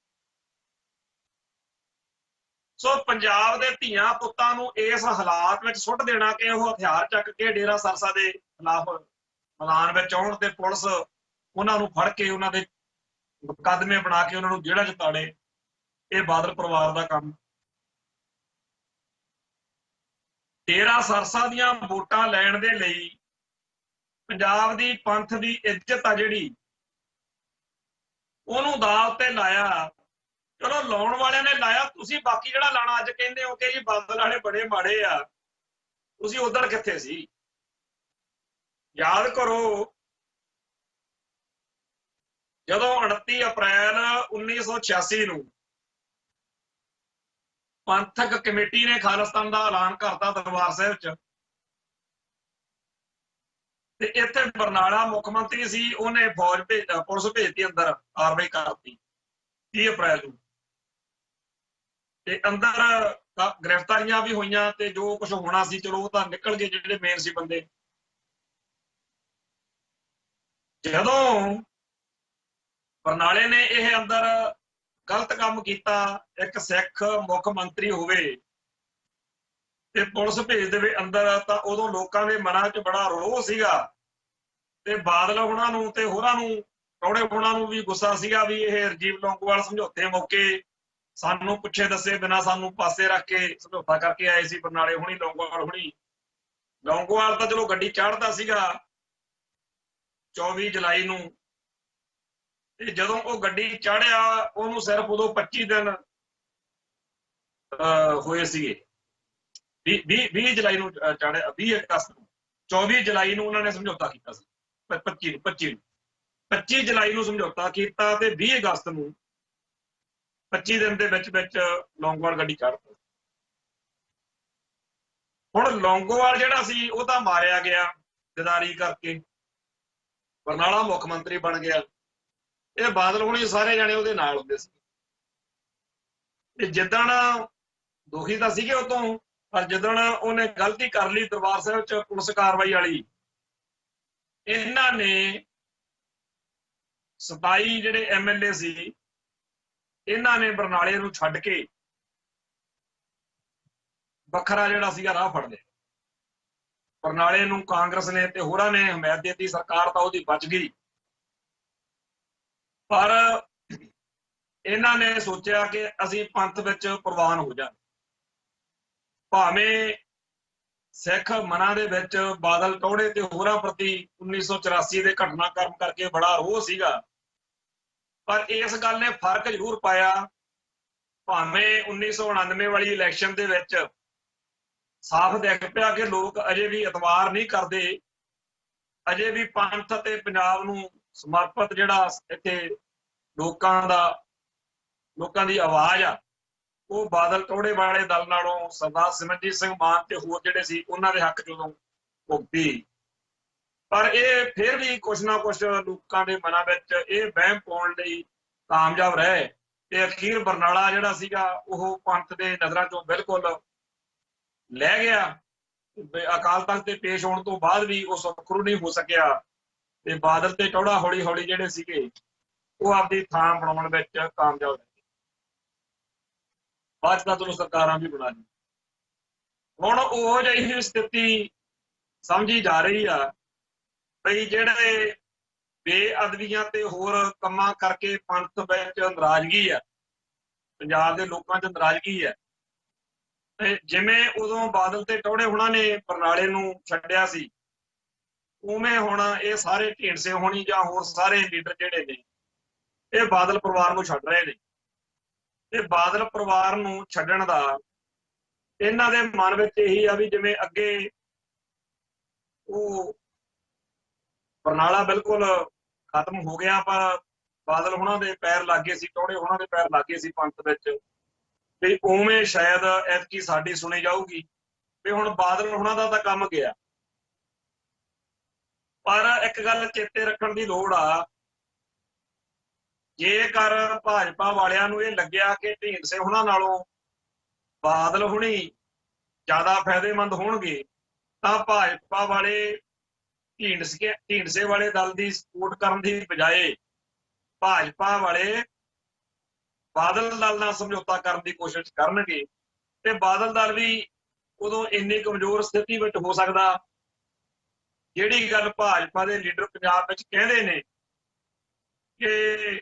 ਸੋ ਪੰਜਾਬ ਦੇ ਧੀਆਂ ਪੁੱਤਾਂ ਨੂੰ ਇਸ ਹਾਲਾਤ ਵਿੱਚ ਸੁੱਟ ਦੇਣਾ ਕਿ ਉਹ ਹਥਿਆਰ ਚੱਕ ਕੇ ਡੇਰਾ ਸਰਸਾ ਦੇ ਖਿਲਾਫ ਮੈਦਾਨ ਵਿੱਚ ਆਉਣ ਤੇ ਪੁਲਿਸ ਉਹਨਾਂ ਨੂੰ ਫੜ ਕੇ ਉਹਨਾਂ ਦੇ ਮੁਕੱਦਮੇ ਬਣਾ ਕੇ ਉਹਨਾਂ ਨੂੰ ਜੇਲ੍ਹਾਂ 'ਚ ਤਾੜੇ, ਇਹ ਬਾਦਲ ਪਰਿਵਾਰ ਦਾ ਕੰਮ। ਡੇਰਾ ਸਰਸਾ ਦੀਆਂ ਵੋਟਾਂ ਲੈਣ ਦੇ ਲਈ ਪੰਜਾਬ ਦੀ ਪੰਥ ਦੀ ਇੱਜ਼ਤ ਆ ਜਿਹੜੀ ਉਹਨੂੰ ਦਾਅ ਉੱਤੇ ਲਾਇਆ। ਚਲੋ ਲਾਉਣ ਵਾਲਿਆਂ ਨੇ ਲਾਇਆ, ਤੁਸੀਂ ਬਾਕੀ ਜਿਹੜਾ ਲਾਣਾ ਅੱਜ ਕਹਿੰਦੇ ਹੋ ਕਿ ਜੀ ਬਾਦਲ ਵਾਲੇ ਬੜੇ ਮਾੜੇ ਆ, ਤੁਸੀਂ ਉਧਰ ਕਿੱਥੇ ਸੀ? ਯਾਦ ਕਰੋ ਜਦੋਂ 29 ਅਪ੍ਰੈਲ 1986 ਨੂੰ ਪੰਥਕ ਕਮੇਟੀ ਨੇ ਖਾਲਿਸਤਾਨ ਦਾ ਐਲਾਨ ਕਰਤਾ ਦਰਬਾਰ ਸਾਹਿਬ 'ਚ, ਤੇ ਇੱਥੇ ਬਰਨਾਲਾ ਮੁੱਖ ਮੰਤਰੀ ਸੀ, ਉਹਨੇ ਪੁਲਿਸ ਭੇਜਤੀ ਅੰਦਰ, ਕਾਰਵਾਈ ਕਰਤੀ 30 ਅਪ੍ਰੈਲ ਨੂੰ, ਤੇ ਅੰਦਰ ਗ੍ਰਿਫਤਾਰੀਆਂ ਵੀ ਹੋਈਆਂ ਤੇ ਜੋ ਕੁਝ ਹੋਣਾ ਸੀ ਚਲੋ ਉਹ ਤਾਂ ਨਿਕਲ ਗਏ ਜਿਹੜੇ ਮੇਨ ਸੀ ਬੰਦੇ। ਜਦੋਂ ਬਰਨਾਲੇ ਨੇ ਇਹ ਅੰਦਰ गलत काम किया, एक सिख मुख मंत्री होवे ते पुलिस भेज देवे अंदर, तो उदों लोगों के मनां च बड़ा रोह सीगा ते बादल हुणां नूं ते होरां नूं टौड़े हुणां नूं भी गुस्सा सीगा भी ये राजीव लौंगोवाल समझौते मौके सानू पुछे दसे बिना सानू पासे रख के समझौता करके आए सी बरनाले हुणी लौंगोवाल हुणी। लौंगोवाल तो चलो गड्डी चढ़दा सीगा 24 जुलाई नूं, ਤੇ ਜਦੋਂ ਉਹ ਗੱਡੀ ਚੜਿਆ ਉਹਨੂੰ ਸਿਰਫ ਉਦੋਂ 25 ਦਿਨ ਹੋਏ ਸੀਗੇ। 20 ਜੁਲਾਈ ਨੂੰ ਚੜਿਆ, 20 ਅਗਸਤ ਨੂੰ, 24 ਜੁਲਾਈ ਨੂੰ ਉਹਨਾਂ ਨੇ ਸਮਝੌਤਾ ਕੀਤਾ ਸੀ। 25 ਜੁਲਾਈ ਨੂੰ ਸਮਝੌਤਾ ਕੀਤਾ ਤੇ 20 ਅਗਸਤ ਨੂੰ 25 ਦਿਨ ਦੇ ਵਿੱਚ ਲੌਂਗੋਵਾਲ ਗੱਡੀ ਚੜ੍ਹ ਪਈ। ਹੁਣ ਲੌਂਗੋਵਾਲ ਜਿਹੜਾ ਸੀ ਉਹ ਤਾਂ ਮਾਰਿਆ ਗਿਆ ਗਦਾਰੀ ਕਰਕੇ, ਬਰਨਾਲਾ ਮੁੱਖ ਮੰਤਰੀ ਬਣ ਗਿਆ। ਇਹ ਬਾਦਲ ਹੁਣੀ ਸਾਰੇ ਜਾਣੇ ਉਹਦੇ ਨਾਲ ਹੁੰਦੇ ਸੀ ਤੇ ਜਿੱਦਣ ਦੁਖੀ ਤਾਂ ਸੀਗੇ ਉਤੋਂ, ਪਰ ਜਿੱਦਣ ਉਹਨੇ ਗਲਤੀ ਕਰ ਲਈ ਦਰਬਾਰ ਸਾਹਿਬ ਚ ਪੁਲਿਸ ਕਾਰਵਾਈ ਵਾਲੀ, ਇਹਨਾਂ ਨੇ 27 ਜਿਹੜੇ MLA ਸੀ ਇਹਨਾਂ ਨੇ ਬਰਨਾਲੇ ਨੂੰ ਛੱਡ ਕੇ ਵੱਖਰਾ ਜਿਹੜਾ ਸੀਗਾ ਰਾਹ ਫੜ ਲਿਆ। ਬਰਨਾਲੇ ਨੂੰ ਕਾਂਗਰਸ ਨੇ ਤੇ ਹੋਰਾਂ ਨੇ ਹਮਾਇਤ ਦੇ ਦਿੱਤੀ, ਸਰਕਾਰ ਤਾਂ ਉਹਦੀ ਬਚ ਗਈ, ਪਰ ਇਹਨਾਂ ਨੇ ਸੋਚਿਆ ਕਿ ਅਸੀਂ ਪੰਥ ਵਿੱਚ ਪ੍ਰਵਾਨ ਹੋ ਜਾ। ਭਾਵੇਂ ਸਿੱਖ ਮਨਾਂ ਦੇ ਵਿੱਚ ਬਾਦਲ ਟੌੜੇ ਤੇ ਹੋਰਾਂ ਪ੍ਰਤੀ 1984 ਦੇ ਘਟਨਾਕ੍ਰਮ ਕਰਕੇ ਬੜਾ ਰੋਹ ਸੀਗਾ, ਪਰ ਇਸ ਗੱਲ ਨੇ ਫਰਕ ਜ਼ਰੂਰ ਪਾਇਆ। ਭਾਵੇਂ 1999 ਵਾਲੀ ਇਲੈਕਸ਼ਨ ਦੇ ਵਿੱਚ ਸਾਫ਼ ਦਿਖ ਪਿਆ ਕਿ ਲੋਕ ਅਜੇ ਵੀ ਇਤਬਾਰ ਨਹੀਂ ਕਰਦੇ, ਅਜੇ ਵੀ ਪੰਥ ਅਤੇ ਪੰਜਾਬ ਨੂੰ ਸਮਰਪਿਤ ਜਿਹੜਾ ਇੱਥੇ ਲੋਕਾਂ ਦੀ ਆਵਾਜ਼ ਆ ਉਹ ਬਾਦਲ ਟੌੜੇ ਵਾਲੇ ਦਲ ਨਾਲੋਂ ਸਰਦਾਰ ਸਿਮਰਨਜੀਤ ਸਿੰਘ ਮਾਨ ਤੇ ਹੋਰ ਜਿਹੜੇ ਸੀ ਉਹਨਾਂ ਦੇ ਹੱਕ ਜਦੋਂ ਭੁਗਤੀ। ਪਰ ਇਹ ਫਿਰ ਵੀ ਕੁਛ ਨਾ ਕੁਛ ਲੋਕਾਂ ਦੇ ਮਨਾਂ ਵਿੱਚ ਇਹ ਵਹਿਮ ਪਾਉਣ ਲਈ ਕਾਮਯਾਬ ਰਹੇ ਤੇ ਅਖੀਰ ਬਰਨਾਲਾ ਜਿਹੜਾ ਸੀਗਾ ਉਹ ਪੰਥ ਦੇ ਨਜ਼ਰਾਂ ਚੋਂ ਬਿਲਕੁਲ ਲੈ ਗਿਆ। ਅਕਾਲ ਤਖਤ ਤੇ ਪੇਸ਼ ਹੋਣ ਤੋਂ ਬਾਅਦ ਵੀ ਉਹ ਸੁਖਰੂ ਨਹੀਂ ਹੋ ਸਕਿਆ ਤੇ ਬਾਦਲ ਤੇ ਟੌੜਾ ਹੌਲੀ ਹੌਲੀ ਜਿਹੜੇ ਸੀਗੇ ਉਹ ਆਪਦੀ ਥਾਂ ਬਣਾਉਣ ਵਿੱਚ ਕਾਮਯਾਬ ਰਹੇ। ਬਾਅਦ ਤਾਂ ਚਲੋ ਸਰਕਾਰਾਂ ਵੀ ਬਣਾ ਲਈ। ਹੁਣ ਉਹ ਜਿਹੀ ਸਥਿਤੀ ਸਮਝੀ ਜਾ ਰਹੀ ਆ ਬਈ ਜਿਹੜੇ ਬੇਅਦਬੀਆਂ ਤੇ ਹੋਰ ਕੰਮਾਂ ਕਰਕੇ ਪੰਥ ਵਿੱਚ ਨਾਰਾਜ਼ਗੀ ਆ, ਪੰਜਾਬ ਦੇ ਲੋਕਾਂ 'ਚ ਨਾਰਾਜ਼ਗੀ ਆ, ਤੇ ਜਿਵੇਂ ਉਦੋਂ ਬਾਦਲ ਤੇ ਟੌੜੇ ਹੁਣਾਂ ਨੇ ਬਰਨਾਲੇ ਨੂੰ ਛੱਡਿਆ ਸੀ ਉਵੇਂ ਹੁਣ ਇਹ ਸਾਰੇ ਢੀਂਡਸੇ ਹੋਣੀ ਜਾਂ ਹੋਰ ਸਾਰੇ ਲੀਡਰ ਜਿਹੜੇ ਨੇ ਇਹ ਬਾਦਲ ਪਰਿਵਾਰ ਨੂੰ ਛੱਡ ਰਹੇ ਨੇ। ਤੇ ਬਾਦਲ ਪਰਿਵਾਰ ਨੂੰ ਛੱਡਣ ਦਾ ਇਹਨਾਂ ਦੇ ਮਨ ਵਿੱਚ ਇਹੀ ਆ ਵੀ ਜਿਵੇਂ ਅੱਗੇ ਉਹ ਬਰਨਾਲਾ ਬਿਲਕੁਲ ਖਤਮ ਹੋ ਗਿਆ, ਪਰ ਬਾਦਲ ਹੁਣਾਂ ਦੇ ਪੈਰ ਲੱਗੇ ਸੀ, ਟੌੜੇ ਹੁਣਾਂ ਦੇ ਪੈਰ ਲੱਗੇ ਸੀ ਪੰਥ ਵਿੱਚ, ਵੀ ਉਵੇਂ ਸ਼ਾਇਦ ਐਤਕੀ ਸਾਡੀ ਸੁਣੀ ਜਾਊਗੀ ਵੀ ਹੁਣ ਬਾਦਲ ਹੁਣਾਂ ਦਾ ਤਾਂ ਕੰਮ ਗਿਆ। ਪਰ ਇੱਕ ਗੱਲ ਚੇਤੇ ਰੱਖਣ ਦੀ ਲੋੜ ਆ, ਜੇਕਰ ਭਾਜਪਾ ਵਾਲਿਆਂ ਨੂੰ ਇਹ ਲੱਗਿਆ ਕਿ ਢੀਂਡਸੇ ਹੁਣਾਂ ਨਾਲੋਂ ਬਾਦਲ ਹੁਣੀ ਜ਼ਿਆਦਾ ਫਾਇਦੇਮੰਦ ਹੋਣਗੇ ਤਾਂ ਭਾਜਪਾ ਵਾਲੇ ਢੀਂਡਸੇ ਵਾਲੇ ਦਲ ਦੀ ਸਪੋਰਟ ਕਰਨ ਦੀ ਬਜਾਏ ਭਾਜਪਾ ਵਾਲੇ ਬਾਦਲ ਦਲ ਨਾਲ ਸਮਝੌਤਾ ਕਰਨ ਦੀ ਕੋਸ਼ਿਸ਼ ਕਰਨਗੇ ਤੇ ਬਾਦਲ ਦਲ ਵੀ ਉਦੋਂ ਇੰਨੀ ਕਮਜ਼ੋਰ ਸਥਿਤੀ ਵਿੱਚ ਹੋ ਸਕਦਾ। ਜਿਹੜੀ ਗੱਲ ਭਾਜਪਾ ਦੇ ਲੀਡਰ ਪੰਜਾਬ ਵਿੱਚ ਕਹਿੰਦੇ ਨੇ ਕਿ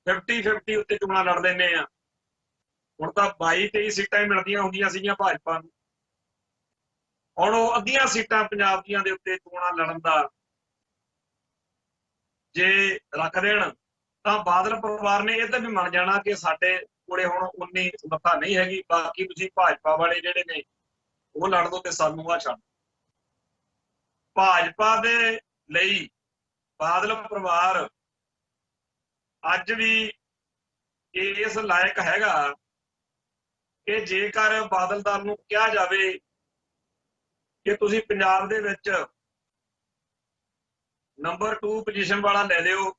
50-50 ਉੱਤੇ ਚੋਣਾਂ ਲੜ ਲੈਂਦੇ ਆ, ਹੁਣ ਤਾਂ 22-23 ਸੀਟਾਂ ਹੀ ਮਿਲਦੀਆਂ ਹੁੰਦੀਆਂ ਸੀਗੀਆਂ ਭਾਜਪਾ ਨੂੰ, ਹੁਣ ਉਹ ਅੱਧੀਆਂ ਸੀਟਾਂ ਪੰਜਾਬ ਦੀਆਂ ਦੇ ਉੱਤੇ ਚੋਣਾਂ ਲੜਨ ਦਾ ਜੇ ਰੱਖ ਦੇਣ ਤਾਂ ਬਾਦਲ ਪਰਿਵਾਰ ਨੇ ਇਹ ਤਾਂ ਵੀ ਮੰਨ ਜਾਣਾ ਕਿ ਸਾਡੇ ਕੋਲੇ ਹੁਣ ਉਨੀ ਸਮਰੱਥਾ ਨਹੀਂ ਹੈਗੀ, ਬਾਕੀ ਤੁਸੀਂ ਭਾਜਪਾ ਵਾਲੇ ਜਿਹੜੇ ਨੇ ਉਹ ਲੜ ਦੋ ਤੇ ਸਾਨੂੰ ਆ ਛੱਡ। ਭਾਜਪਾ ਦੇ ਲਈ ਬਾਦਲ ਪਰਿਵਾਰ ਅੱਜ ਵੀ ਇਸ ਲਾਇਕ ਹੈਗਾ ਕਿ ਜੇਕਰ ਬਾਦਲ ਦਲ ਨੂੰ ਕਿਹਾ ਜਾਵੇ ਕਿ ਤੁਸੀਂ ਪੰਜਾਬ ਦੇ ਵਿੱਚ ਨੰਬਰ 2 ਪੋਜੀਸ਼ਨ ਵਾਲਾ ਲੈ ਲਿਓ,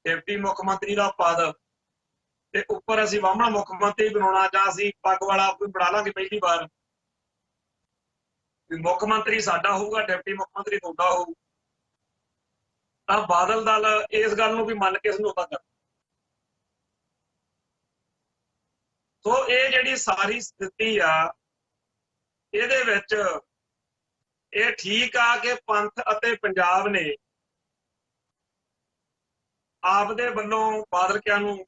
ਡਿਪਟੀ ਮੁੱਖ ਮੰਤਰੀ ਦਾ ਪਦ, ਤੇ ਉੱਪਰ ਅਸੀਂ ਵਾਹਮਣਾ ਮੁੱਖ ਮੰਤਰੀ ਬਣਾਉਣਾ ਜਾਂ ਅਸੀਂ ਪੱਗ ਵਾਲਾ ਕੋਈ ਬਣਾ ਲਾਂਗੇ ਪਹਿਲੀ ਵਾਰ, ਵੀ ਮੁੱਖ ਮੰਤਰੀ ਸਾਡਾ ਹੋਊਗਾ, ਡਿਪਟੀ ਮੁੱਖ ਮੰਤਰੀ ਤੁਹਾਡਾ ਹੋਊ, ਤਾਂ ਬਾਦਲ ਦਲ ਇਸ ਗੱਲ ਨੂੰ ਵੀ ਮੰਨ ਕੇ ਸਮਝੌਤਾ ਕਰ। ਸੋ ਇਹ ਜਿਹੜੀ ਸਾਰੀ ਸਥਿਤੀ ਆ ਇਹਦੇ ਵਿੱਚ ਇਹ ਠੀਕ ਆ ਕਿ ਪੰਥ ਅਤੇ ਪੰਜਾਬ ਨੇ ਆਪਦੇ ਵੱਲੋਂ ਬਾਦਲਕਿਆਂ ਨੂੰ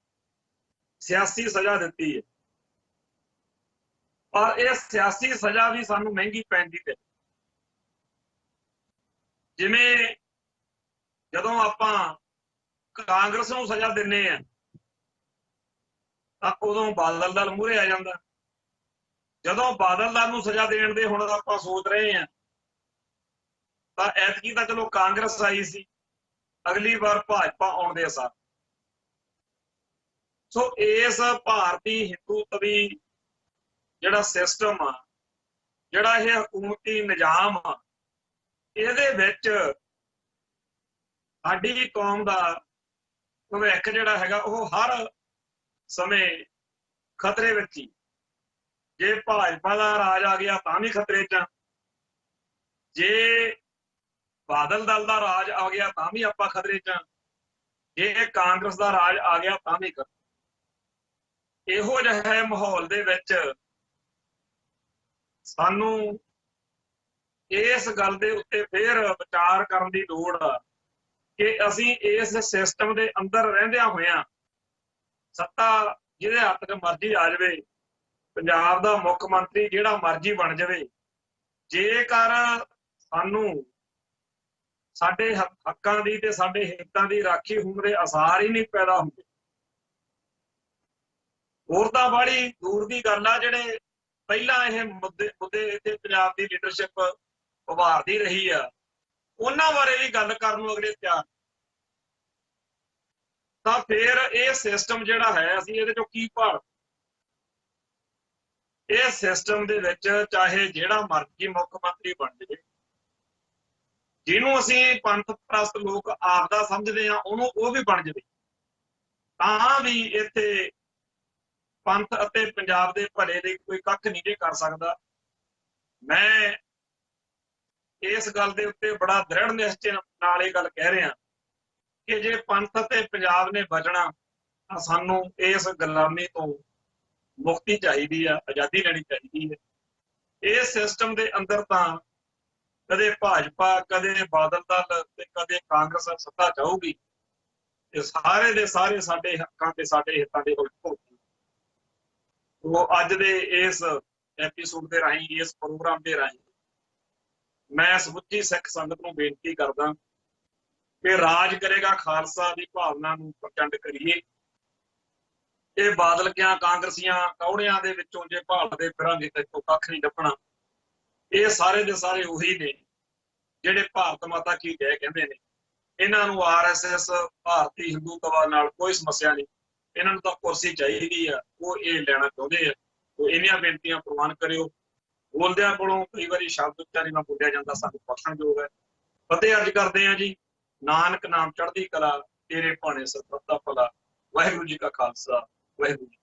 ਸਿਆਸੀ ਸਜ਼ਾ ਦਿੱਤੀ ਹੈ, ਪਰ ਇਹ ਸਿਆਸੀ ਸਜ਼ਾ ਵੀ ਸਾਨੂੰ ਮਹਿੰਗੀ ਪੈਂਦੀ ਹੈ। ਜਿਵੇਂ ਜਦੋਂ ਆਪਾਂ ਕਾਂਗਰਸ ਨੂੰ ਸਜ਼ਾ ਦਿੰਨੇ ਆ ਤਾਂ ਉਦੋਂ ਬਾਦਲ ਦਲ ਮੂਹਰੇ ਆ ਜਾਂਦਾ। ਜਦੋਂ ਬਾਦਲ ਦਲ ਨੂੰ ਸਜ਼ਾ ਦੇਣ ਦੇ ਹੁਣ ਆਪਾਂ ਸੋਚ ਰਹੇ ਆ ਤਾਂ ਐਤਕੀ ਤਾਂ ਚਲੋ ਕਾਂਗਰਸ ਆਈ ਸੀ, ਅਗਲੀ ਵਾਰ ਭਾਜਪਾ ਆਉਣ ਦੇ ਅਸਾਰ। ਸੋ ਇਸ ਭਾਰਤੀ ਹਿੰਦੂਤਵੀ ਜਿਹੜਾ ਸਿਸਟਮ ਆ, ਜਿਹੜਾ ਇਹ ਹਕੂਮਤੀ ਨਿਜ਼ਾਮ ਆ, ਇਹਦੇ ਵਿੱਚ ਸਾਡੀ ਕੌਮ ਦਾ ਭਵਿੱਖ ਜਿਹੜਾ ਹੈਗਾ ਉਹ ਹਰ ਸਮੇਂ ਖਤਰੇ ਵਿੱਚ ਹੀ। ਜੇ ਭਾਜਪਾ ਦਾ ਰਾਜ ਆ ਗਿਆ ਤਾਂ ਵੀ ਖਤਰੇ 'ਚ, ਜੇ ਬਾਦਲ ਦਲ ਦਾ ਰਾਜ ਆ ਗਿਆ ਤਾਂ ਵੀ ਆਪਾਂ ਖਤਰੇ 'ਚ, ਜੇ ਕਾਂਗਰਸ ਦਾ ਰਾਜ ਆ ਗਿਆ ਤਾਂ ਵੀ ਖਤਰੇ। ਇਹੋ ਜਿਹੇ ਮਾਹੌਲ ਦੇ ਵਿੱਚ ਸਾਨੂੰ ਇਸ ਗੱਲ ਦੇ ਉੱਤੇ ਫੇਰ ਵਿਚਾਰ ਕਰਨ ਦੀ ਲੋੜ ਆ ਕਿ ਅਸੀਂ ਇਸ ਸਿਸਟਮ ਦੇ ਅੰਦਰ ਰਹਿੰਦਿਆਂ ਹੋਇਆਂ, ਸੱਤਾ ਜਿਹਦੇ ਹੱਥ 'ਚ ਮਰਜ਼ੀ ਆ ਜਾਵੇ, ਪੰਜਾਬ ਦਾ ਮੁੱਖ ਮੰਤਰੀ ਜਿਹੜਾ ਮਰਜ਼ੀ ਬਣ ਜਾਵੇ, ਜੇਕਰ ਸਾਨੂੰ ਸਾਡੇ ਹੱਕਾਂ ਦੀ ਤੇ ਸਾਡੇ ਹਿੱਤਾਂ ਦੀ ਰਾਖੀ ਹੋਣ ਦੇ ਆਸਾਰ ਹੀ ਨਹੀਂ ਪੈਦਾ ਹੁੰਦੇ। ਹੋਰ ਤਾਂ ਬੜੀ ਦੂਰ ਦੀ ਗੱਲ ਆ, ਜਿਹੜੇ ਪਹਿਲਾਂ ਇਹ ਮੁੱਦੇ ਇੱਥੇ ਪੰਜਾਬ ਦੀ ਲੀਡਰਸ਼ਿਪ ਉਭਾਰਦੀ ਰਹੀ ਆ, ਉਹਨਾਂ ਬਾਰੇ ਵੀ ਗੱਲ ਕਰਨ ਨੂੰ ਅਗਲੇ ਤਿਆਰ। ਤਾਂ ਫਿਰ ਇਹ ਸਿਸਟਮ ਜਿਹੜਾ ਹੈ, ਅਸੀਂ ਇਹਦੇ ਚੋਂ ਕੀ ਭਾਲ? ਇਹ ਸਿਸਟਮ ਦੇ ਵਿੱਚ ਚਾਹੇ ਜਿਹੜਾ ਮਰਜ਼ੀ ਮੁੱਖ ਮੰਤਰੀ ਬਣ ਜਾਵੇ, ਜਿਹਨੂੰ ਅਸੀਂ ਪੰਥ ਪ੍ਰਸਤ ਲੋਕ ਆਪਦਾ ਸਮਝਦੇ ਆ, ਉਹਨੂੰ ਉਹ ਵੀ ਬਣ ਜਾਵੇ, ਤਾਂ ਵੀ ਇੱਥੇ ਪੰਥ ਅਤੇ ਪੰਜਾਬ ਦੇ ਭਲੇ ਲਈ ਕੋਈ ਕੱਖ ਨਹੀਂ ਜੇ ਕਰ ਸਕਦਾ। ਮੈਂ ਇਸ ਗੱਲ ਦੇ ਉੱਤੇ ਬੜਾ ਦ੍ਰਿੜ ਨਿਸ਼ਚੇ ਨਾਲ ਇਹ ਗੱਲ ਕਹਿ ਰਿਹਾ ਕਿ ਜੇ ਪੰਥ ਅਤੇ ਪੰਜਾਬ ਨੇ ਬਚਣਾ ਤਾਂ ਸਾਨੂੰ ਇਸ ਗੁਲਾਮੀ ਤੋਂ ਮੁਕਤੀ ਚਾਹੀਦੀ ਆ, ਆਜ਼ਾਦੀ ਲੈਣੀ ਚਾਹੀਦੀ ਹੈ। ਇਸ ਸਿਸਟਮ ਦੇ ਅੰਦਰ ਤਾਂ ਕਦੇ ਭਾਜਪਾ, ਕਦੇ ਬਾਦਲ ਦਲ ਤੇ ਕਦੇ ਕਾਂਗਰਸ ਸੱਤਾ ਚਾਹੂਗੀ, ਤੇ ਸਾਰੇ ਦੇ ਸਾਰੇ ਸਾਡੇ ਹੱਕਾਂ ਤੇ ਸਾਡੇ ਹਿੱਤਾਂ ਦੇ ਉਲਟ। ਉਹ ਅੱਜ ਦੇ ਇਸ ਐਪੀਸੋਡ ਦੇ ਰਾਹੀਂ, ਇਸ ਪ੍ਰੋਗਰਾਮ ਦੇ ਰਾਹੀਂ ਮੈਂ ਸਮੁੱਚੀ ਸਿੱਖ ਸੰਗਤ ਨੂੰ ਬੇਨਤੀ ਕਰਦਾ ਕਿ ਰਾਜ ਕਰੇਗਾ ਖਾਲਸਾ ਦੀ ਭਾਵਨਾ ਨੂੰ ਪ੍ਰਚੰਡ ਕਰੀਏ। ਇਹ ਬਾਦਲਕਿਆਂ, ਕਾਂਗਰਸੀਆਂ, ਕੌੜਿਆਂ ਦੇ ਵਿੱਚੋਂ ਜੇ ਭਾਲਦੇ ਫਿਰਾਂਗੇ ਤਾਂ ਇੱਥੋਂ ਕੱਖ ਨਹੀਂ ਲੱਭਣਾ। ਇਹ ਸਾਰੇ ਦੇ ਸਾਰੇ ਉਹੀ ਨੇ ਜਿਹੜੇ ਭਾਰਤ ਮਾਤਾ ਕੀ ਜੈ ਕਹਿੰਦੇ ਨੇ। ਇਹਨਾਂ ਨੂੰ RSS ਭਾਰਤੀ ਹਿੰਦੂਤਵਾ ਨਾਲ ਕੋਈ ਸਮੱਸਿਆ ਨਹੀਂ, ਇਹਨਾਂ ਨੂੰ ਤਾਂ ਕੁਰਸੀ ਚਾਹੀਦੀ ਆ, ਉਹ ਇਹ ਲੈਣਾ ਚਾਹੁੰਦੇ ਆ। ਉਹ ਇਹਨੀਆਂ ਬੇਨਤੀਆਂ ਪ੍ਰਵਾਨ ਕਰਿਓ। ਬੋਲਦਿਆਂ ਕੋਲੋਂ ਕਈ ਵਾਰੀ ਸ਼ਬਦ ਉਚਾਰੀ ਨਾਲ ਬੋਲਿਆ ਜਾਂਦਾ, ਸਾਨੂੰ ਪੁੱਛਣਯੋਗ ਹੈ। ਫਤਿਹ ਅਰਜ ਕਰਦੇ ਆ ਜੀ। ਨਾਨਕ ਨਾਮ ਚੜ੍ਹਦੀ ਕਲਾ, ਤੇਰੇ ਭਾਣੇ ਸਰਬੱਤ ਦਾ ਭਲਾ। ਵਾਹਿਗੁਰੂ ਜੀ ਕਾ ਖਾਲਸਾ, ਵਾਹਿਗੁਰੂ ਜੀ।